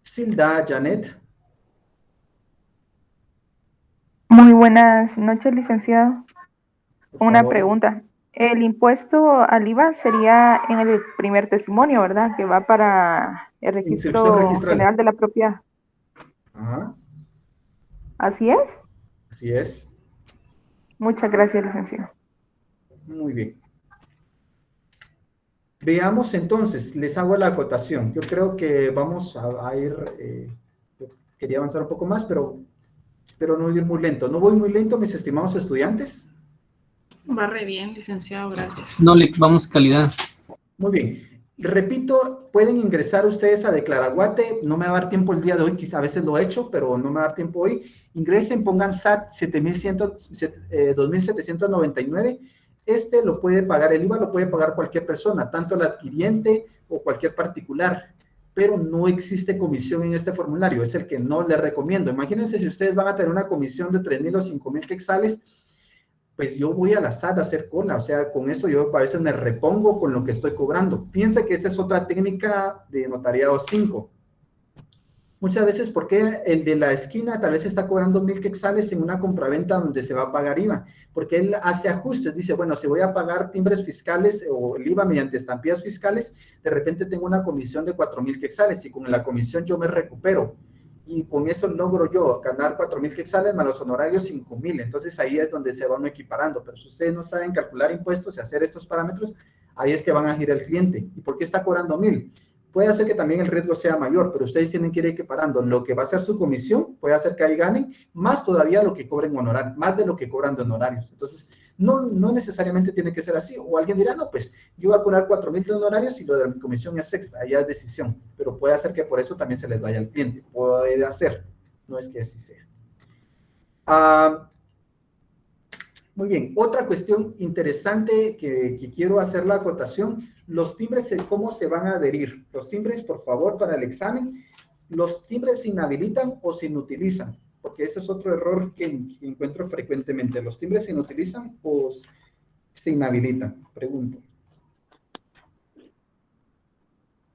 Silda Janet. Muy buenas noches, licenciado. Una pregunta. El impuesto al IVA sería en el primer testimonio, ¿verdad? Que va para el registro general de la propiedad. Ajá. ¿Así es? Así es. Muchas gracias, licenciado. Muy bien. Veamos entonces, les hago la acotación. Yo creo que vamos a ir, yo quería avanzar un poco más, pero espero no ir muy lento. ¿No voy muy lento, mis estimados estudiantes? Va re bien, licenciado, gracias. No, Lick, vamos calidad. Muy bien. Repito, pueden ingresar ustedes a Declaraguate. No me va a dar tiempo el día de hoy, quizá a veces lo he hecho, pero no me va a dar tiempo hoy. Ingresen, pongan SAT 2.799. Este lo puede pagar, el IVA lo puede pagar cualquier persona, tanto el adquiriente o cualquier particular, pero no existe comisión en este formulario, es el que no les recomiendo. Imagínense si ustedes van a tener una comisión de 3.000 o 5.000 quetzales, pues yo voy a la SAT a hacer cola, o sea, con eso yo a veces me repongo con lo que estoy cobrando. Fíjense que esta es otra técnica de notariado 5. Muchas veces, ¿por qué el de la esquina tal vez está cobrando 1.000 quetzales en una compraventa donde se va a pagar IVA? Porque él hace ajustes, dice, bueno, si voy a pagar timbres fiscales o el IVA mediante estampillas fiscales, de repente tengo una comisión de 4.000 quetzales y con la comisión yo me recupero. Y con eso logro yo ganar 4.000 quetzales más los honorarios 5.000. Entonces ahí es donde se van equiparando. Pero si ustedes no saben calcular impuestos y hacer estos parámetros, ahí es que van a girar el cliente. ¿Y por qué está cobrando 1.000? Puede hacer que también el riesgo sea mayor, pero ustedes tienen que ir equiparando lo que va a ser su comisión, puede hacer que ahí ganen, más todavía lo que cobren honorarios, más de lo que cobran de honorarios. Entonces, no necesariamente tiene que ser así. O alguien dirá, no, pues yo voy a cobrar 4.000 de honorarios y lo de mi comisión es extra, ahí es decisión. Pero puede hacer que por eso también se les vaya al cliente. Puede hacer, no es que así sea. Muy bien, otra cuestión interesante que quiero hacer la acotación, los timbres, ¿cómo se van a adherir? Los timbres, por favor, para el examen, ¿los timbres se inhabilitan o se inutilizan? Porque ese es otro error que encuentro frecuentemente. ¿Los timbres se inutilizan o se inhabilitan? Pregunto.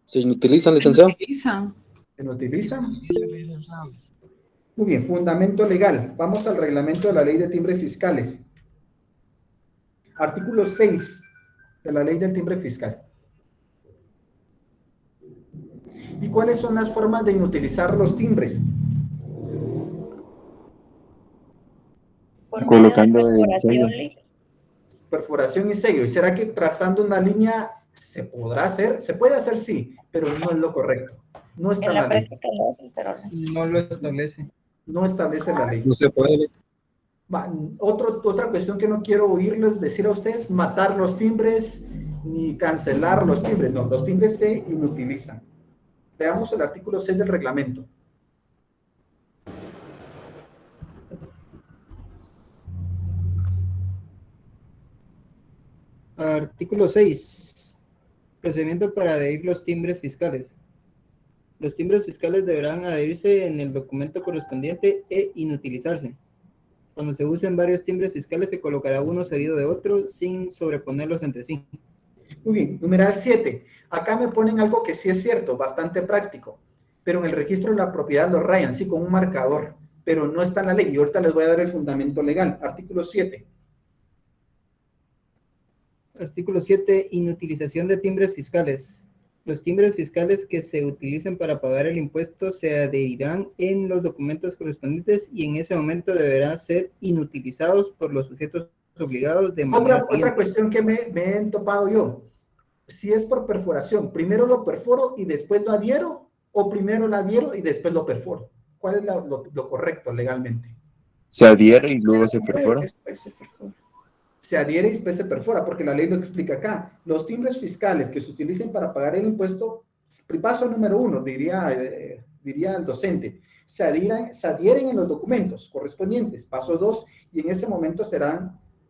¿Se inutilizan, licenciado? ¿Se inutilizan? Muy bien, fundamento legal. Vamos al reglamento de la ley de timbres fiscales. Artículo 6 de la ley del timbre fiscal. ¿Y cuáles son las formas de inutilizar los timbres? Colocando el sello. Perforación y sello. ¿Y será que trazando una línea se podrá hacer? Se puede hacer, sí, pero no es lo correcto. No está en la ley. No lo establece. No establece la ley. No se puede. Otra cuestión que no quiero oírles decir a ustedes, matar los timbres ni cancelar los timbres. No, los timbres se inutilizan. Veamos el artículo 6 del reglamento. Artículo 6. Procedimiento para adherir los timbres fiscales. Los timbres fiscales deberán adherirse en el documento correspondiente e inutilizarse. Cuando se usen varios timbres fiscales, se colocará uno seguido de otro sin sobreponerlos entre sí. Muy bien, numeral 7. Acá me ponen algo que sí es cierto, bastante práctico, pero en el registro de la propiedad lo rayan, sí, con un marcador, pero no está en la ley. Y ahorita les voy a dar el fundamento legal. Artículo 7. Artículo 7. Inutilización de timbres fiscales. Los timbres fiscales que se utilicen para pagar el impuesto se adherirán en los documentos correspondientes y en ese momento deberán ser inutilizados por los sujetos obligados de manera Otra cuestión que me he topado yo. Si es por perforación, ¿primero lo perforo y después lo adhiero? ¿O primero lo adhiero y después lo perforo? ¿Cuál es lo correcto legalmente? Se adhiere y luego se perfora. Se adhiere y después se perfora, porque la ley lo explica acá. Los timbres fiscales que se utilicen para pagar el impuesto, paso número 1, diría el docente, se adhieren en los documentos correspondientes. Paso 2, y en ese momento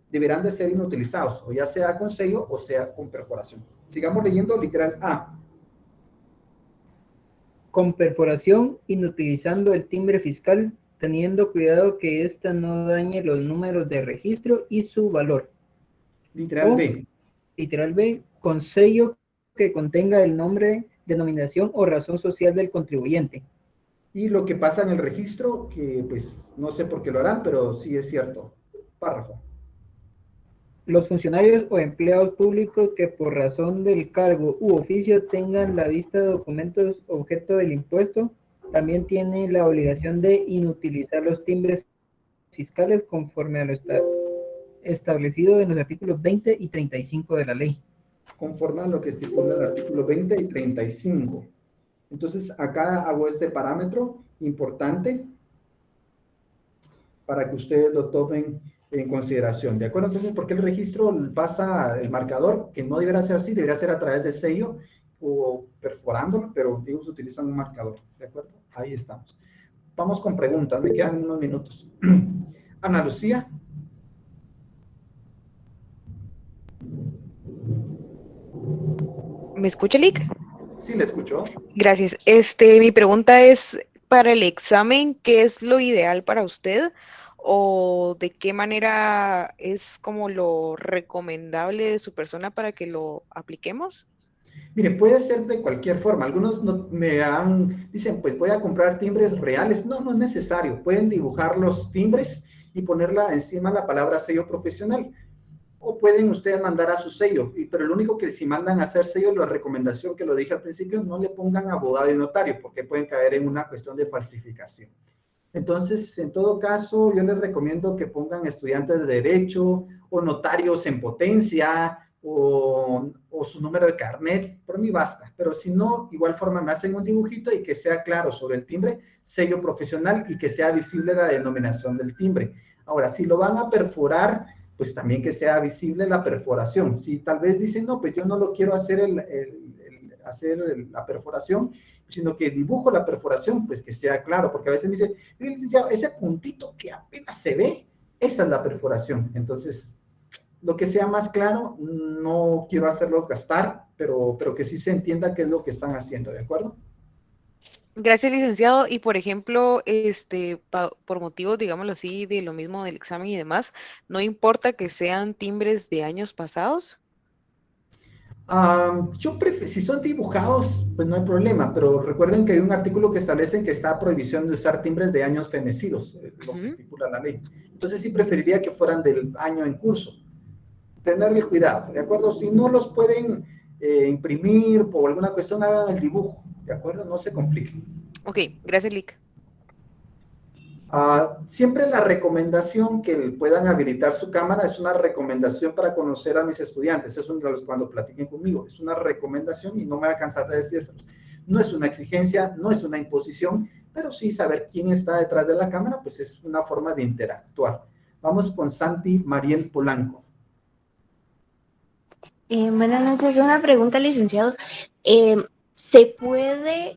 deberán de ser inutilizados, o ya sea con sello o sea con perforación. Sigamos leyendo literal A. Con perforación, inutilizando el timbre fiscal, teniendo cuidado que ésta no dañe los números de registro y su valor. Literal B. Literal B, con sello que contenga el nombre, denominación o razón social del contribuyente. Y lo que pasa en el registro, que pues no sé por qué lo harán, pero sí es cierto. Párrafo. Los funcionarios o empleados públicos que por razón del cargo u oficio tengan la vista de documentos objeto del impuesto, también tienen la obligación de inutilizar los timbres fiscales conforme a lo establecido en los artículos 20 y 35 de la ley. Conforme a lo que estipula el artículo 20 y 35. Entonces, acá hago este parámetro importante para que ustedes lo tomen en consideración, ¿de acuerdo? Entonces, ¿por qué el registro pasa el marcador? Que no debería ser así, debería ser a través de sello o perforándolo, pero ellos utilizan un marcador, ¿de acuerdo? Ahí estamos. Vamos con preguntas, me quedan unos minutos. Ana Lucía. ¿Me escucha, Lick? Sí, le escucho. Gracias. Mi pregunta es, para el examen, ¿qué es lo ideal para usted? ¿O de qué manera es como lo recomendable de su persona para que lo apliquemos? Mire, puede ser de cualquier forma. Algunos dicen, pues voy a comprar timbres reales. No, no es necesario. Pueden dibujar los timbres y ponerla encima la palabra sello profesional. O pueden ustedes mandar a su sello, pero lo único que si mandan a hacer sello, la recomendación que lo dije al principio, no le pongan abogado y notario, porque pueden caer en una cuestión de falsificación. Entonces, en todo caso, yo les recomiendo que pongan estudiantes de derecho, o notarios en potencia, o su número de carnet, por mí basta. Pero si no, igual forma me hacen un dibujito y que sea claro sobre el timbre, sello profesional, y que sea visible la denominación del timbre. Ahora, si lo van a perforar, pues también que sea visible la perforación. Si tal vez dicen, no, pues yo no lo quiero hacer la perforación, sino que dibujo la perforación, pues que sea claro, porque a veces me dicen, licenciado, ese puntito que apenas se ve, esa es la perforación. Entonces, lo que sea más claro, no quiero hacerlos gastar, pero que sí se entienda qué es lo que están haciendo, ¿de acuerdo? Gracias, licenciado. Y por ejemplo, por motivos, digámoslo así, de lo mismo del examen y demás, ¿no importa que sean timbres de años pasados? Si son dibujados, pues no hay problema, pero recuerden que hay un artículo que establece que está prohibición de usar timbres de años fenecidos, lo que estipula la ley. Entonces sí preferiría que fueran del año en curso. Tenerle cuidado, ¿de acuerdo? Si no los pueden imprimir por alguna cuestión, hagan el dibujo, ¿de acuerdo? No se compliquen. Ok, gracias, Lick. Siempre la recomendación que puedan habilitar su cámara es una recomendación para conocer a mis estudiantes. Es cuando platiquen conmigo. Es una recomendación y no me voy a cansar de decir eso. No es una exigencia, no es una imposición, pero sí saber quién está detrás de la cámara, pues es una forma de interactuar. Vamos con Santi Mariel Polanco. Buenas noches, una pregunta, licenciado.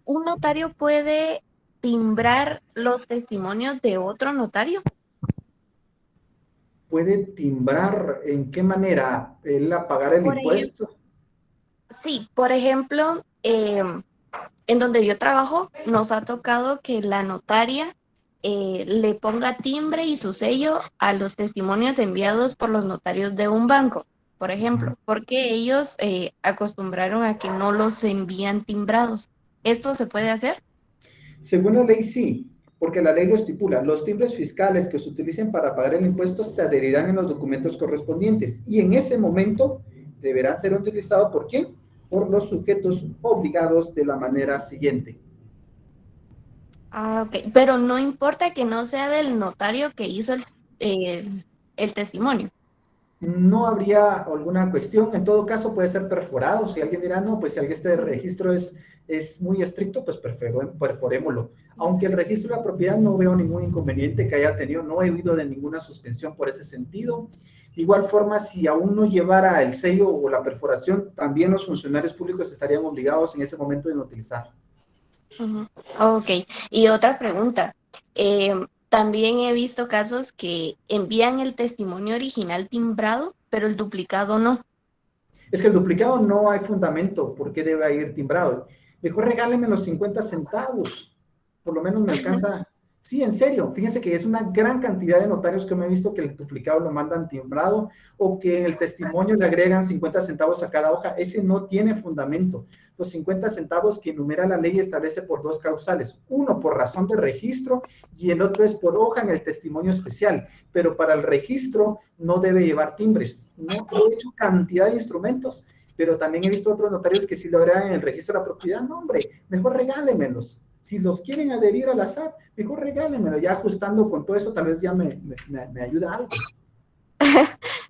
¿Un notario puede timbrar los testimonios de otro notario? ¿Puede timbrar en qué manera? ¿Él a pagar el impuesto? Sí, por ejemplo, en donde yo trabajo, nos ha tocado que la notaria le ponga timbre y su sello a los testimonios enviados por los notarios de un banco, por ejemplo, porque ellos acostumbraron a que no los envían timbrados. ¿Esto se puede hacer? Según la ley, sí, porque la ley lo estipula. Los timbres fiscales que se utilicen para pagar el impuesto se adherirán en los documentos correspondientes y en ese momento deberán ser utilizados ¿por quién? Por los sujetos obligados de la manera siguiente. Ok, pero no importa que no sea del notario que hizo el testimonio. No habría alguna cuestión, en todo caso puede ser perforado. Si alguien dirá, no, pues si este registro es muy estricto, pues perforémoslo. Aunque el registro de la propiedad no veo ningún inconveniente que haya tenido, no he oído de ninguna suspensión por ese sentido. De igual forma, si aún no llevara el sello o la perforación, también los funcionarios públicos estarían obligados en ese momento de utilizar. Ok, y otra pregunta. También he visto casos que envían el testimonio original timbrado, pero el duplicado no. Es que el duplicado no hay fundamento por qué debe ir timbrado. Mejor regáleme los 50 centavos. Por lo menos me alcanza. Sí, en serio. Fíjense que es una gran cantidad de notarios que me he visto que el duplicado lo mandan timbrado o que en el testimonio le agregan 50 centavos a cada hoja. Ese no tiene fundamento. Los 50 centavos que enumera la ley establece por dos causales. Uno por razón de registro y el otro es por hoja en el testimonio especial. Pero para el registro no debe llevar timbres. No he hecho cantidad de instrumentos, pero también he visto otros notarios que sí lo agregan en el registro de la propiedad. No, hombre, mejor regálemelos. Si los quieren adherir a la SAT, mejor regálenmelo, ya ajustando con todo eso, tal vez ya me ayuda algo.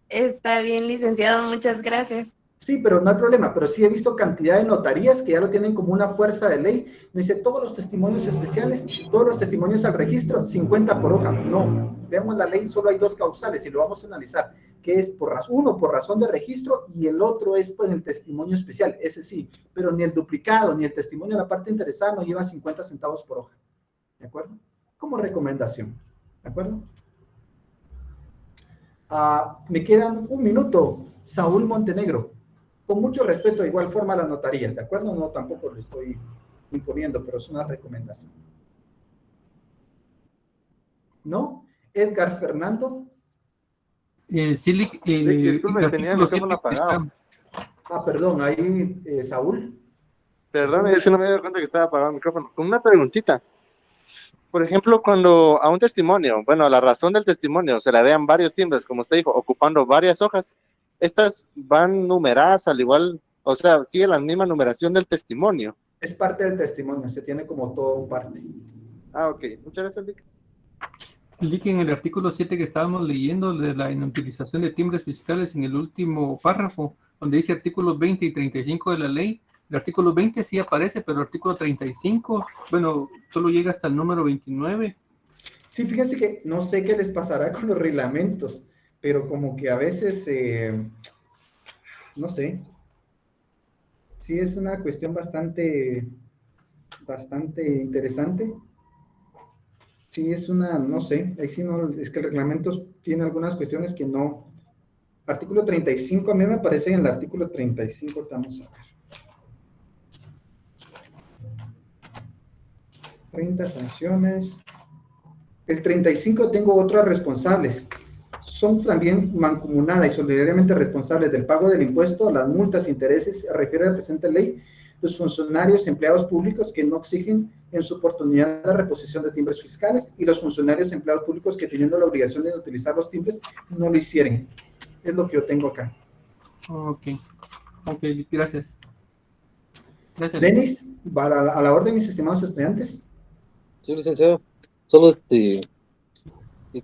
Está bien, licenciado, muchas gracias. Sí, pero no hay problema, pero sí he visto cantidad de notarías que ya lo tienen como una fuerza de ley. Me dice, todos los testimonios especiales, todos los testimonios al registro, 50 por hoja. No, vemos la ley, solo hay dos causales y lo vamos a analizar, que es uno por razón de registro y el otro es por el testimonio especial, ese sí, pero ni el duplicado ni el testimonio de la parte interesada no lleva 50 centavos por hoja. ¿De acuerdo? Como recomendación. ¿De acuerdo? Me quedan un minuto. Saúl Montenegro. Con mucho respeto, de igual forma a las notarías, ¿de acuerdo? No, tampoco lo estoy imponiendo, pero es una recomendación. ¿No? Edgar Fernando. Sí, disculpe, tenía el micrófono apagado. Perdón, ahí Saúl. Perdón, es que no me di cuenta que estaba apagado el micrófono. Con una preguntita. Por ejemplo, cuando a un testimonio, bueno, a la razón del testimonio se le agregan varios timbres, como usted dijo, ocupando varias hojas, estas van numeradas al igual, o sea, sigue la misma numeración del testimonio. Es parte del testimonio, se tiene como todo parte. Ok. Muchas gracias, Lick. Lick, en el artículo 7 que estábamos leyendo de la inutilización de timbres fiscales, en el último párrafo, donde dice artículos 20 y 35 de la ley, el artículo 20 sí aparece, pero el artículo 35, bueno, solo llega hasta el número 29. Sí, fíjense que no sé qué les pasará con los reglamentos, pero como que a veces, no sé, sí es una cuestión bastante interesante. Sí es una, no sé, ahí sí no, es que el reglamento tiene algunas cuestiones que no. Artículo 35, a mí me parece en el artículo 35, vamos a ver. 30 sanciones. El 35 tengo otros responsables. Son también mancomunada y solidariamente responsables del pago del impuesto, las multas, intereses, se refiere a la presente ley, los funcionarios, empleados públicos que no exigen en su oportunidad la reposición de timbres fiscales y los funcionarios, empleados públicos que teniendo la obligación de utilizar los timbres no lo hicieron. Es lo que yo tengo acá. Ok, gracias. Gracias. Denis, a la orden, mis estimados estudiantes. Sí, licenciado. Solo y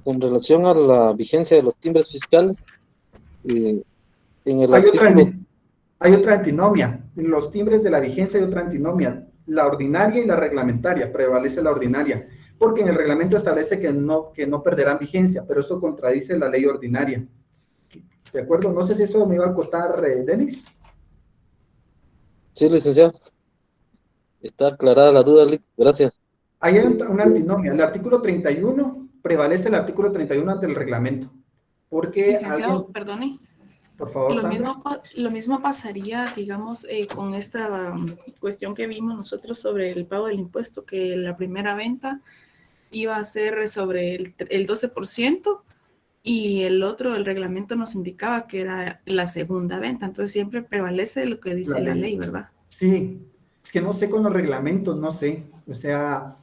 con relación a la vigencia de los timbres fiscales, en el hay otra antinomia. En los timbres de la vigencia hay otra antinomia. La ordinaria y la reglamentaria. Prevalece la ordinaria. Porque en el reglamento establece que no perderán vigencia, pero eso contradice la ley ordinaria. ¿De acuerdo? No sé si eso me iba a acotar, Denis. Sí, licenciado. Está aclarada la duda, Lick. Gracias. Hay una antinomia. El artículo 31 prevalece el artículo 31 ante el reglamento. Porque licenciado, perdone. Por favor, lo mismo pasaría, digamos, con esta cuestión que vimos nosotros sobre el pago del impuesto, que la primera venta iba a ser sobre el 12% y el reglamento nos indicaba que era la segunda venta. Entonces siempre prevalece lo que dice la ley, ¿verdad? Sí, es que no sé con los reglamentos, no sé. O sea,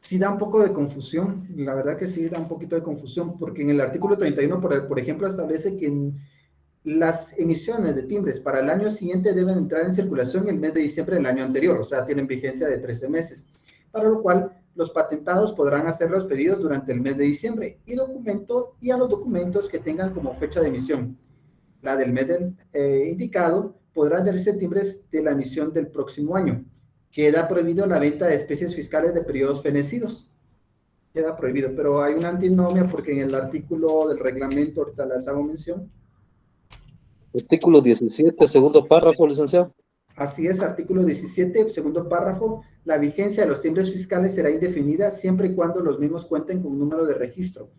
sí da un poco de confusión, la verdad que sí da un poquito de confusión, porque en el artículo 31, por ejemplo, establece que las emisiones de timbres para el año siguiente deben entrar en circulación el mes de diciembre del año anterior, o sea, tienen vigencia de 13 meses, para lo cual los patentados podrán hacer los pedidos durante el mes de diciembre y a los documentos que tengan como fecha de emisión. La del mes indicado podrá adherirse timbres de la emisión del próximo año. Queda prohibido la venta de especies fiscales de periodos fenecidos. Queda prohibido, pero hay una antinomia porque en el artículo del reglamento, ahorita les hago mención. Artículo 17, segundo párrafo, licenciado. Así es, artículo 17, segundo párrafo. La vigencia de los timbres fiscales será indefinida siempre y cuando los mismos cuenten con un número de registro.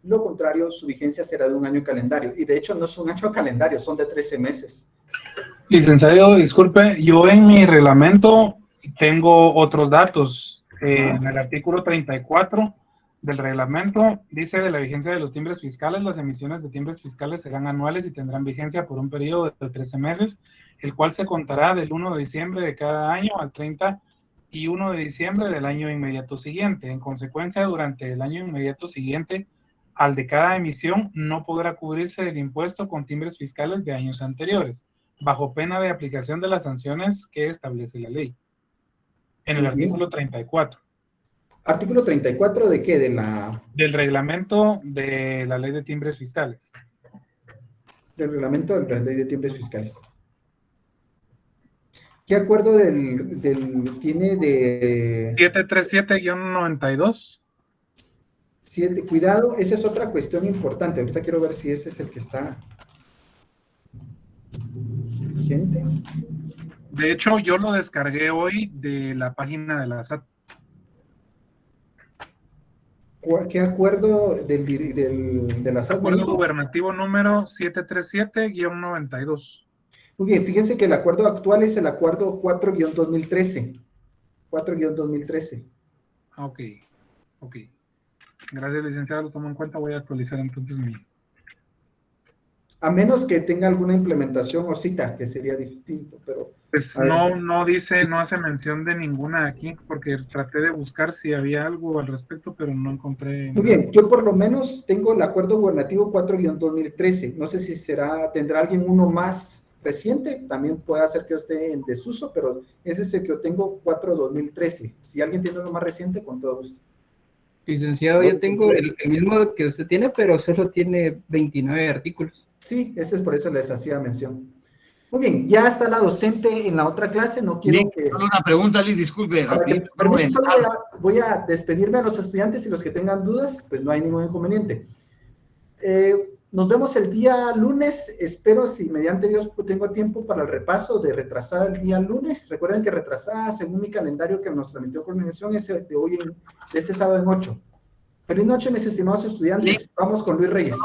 Lo contrario, su vigencia será de un año calendario. Y de hecho no es un año calendario, son de 13 meses. Licenciado, disculpe, yo en mi reglamento tengo otros datos. En el artículo 34 del reglamento dice: de la vigencia de los timbres fiscales, las emisiones de timbres fiscales serán anuales y tendrán vigencia por un periodo de 13 meses, el cual se contará del 1 de diciembre de cada año al 31 de diciembre del año inmediato siguiente. En consecuencia, durante el año inmediato siguiente al de cada emisión, no podrá cubrirse el impuesto con timbres fiscales de años anteriores, bajo pena de aplicación de las sanciones que establece la ley. En el artículo 34. ¿Artículo 34 de qué? Del reglamento de la ley de timbres fiscales. Del reglamento de la ley de timbres fiscales. ¿Qué acuerdo tiene de... 737-92? Cuidado, esa es otra cuestión importante. Ahorita quiero ver si ese es el que está vigente. De hecho, yo lo descargué hoy de la página de la SAT. ¿Qué acuerdo de la SAT? Acuerdo gubernativo número 737-92. Muy bien, fíjense que el acuerdo actual es el acuerdo 4-2013. 4-2013. Ok. Gracias, licenciado, lo tomo en cuenta. Voy a actualizar entonces mi... A menos que tenga alguna implementación o cita, que sería distinto, pero... Pues no dice, no hace mención de ninguna aquí, porque traté de buscar si había algo al respecto, pero no encontré. Muy bien, yo por lo menos tengo el acuerdo gubernativo 4-2013. No sé si tendrá alguien uno más reciente, también puede ser que esté en desuso, pero ese es el que yo tengo 4-2013. Si alguien tiene uno más reciente, con todo gusto. Licenciado, yo tengo el mismo que usted tiene, pero solo tiene 29 artículos. Sí, ese es por eso les hacía mención. Muy bien, ya está la docente en la otra clase, no quiero que... Solo una pregunta, Liz, disculpe. Voy a despedirme a los estudiantes y los que tengan dudas, pues no hay ningún inconveniente. Nos vemos el día lunes, espero, si mediante Dios tengo tiempo para el repaso de retrasada el día lunes. Recuerden que retrasada, según mi calendario que nos transmitió coordinación, es de hoy, de este sábado en 8. Feliz noche, mis estimados estudiantes. Vamos con Luis Reyes.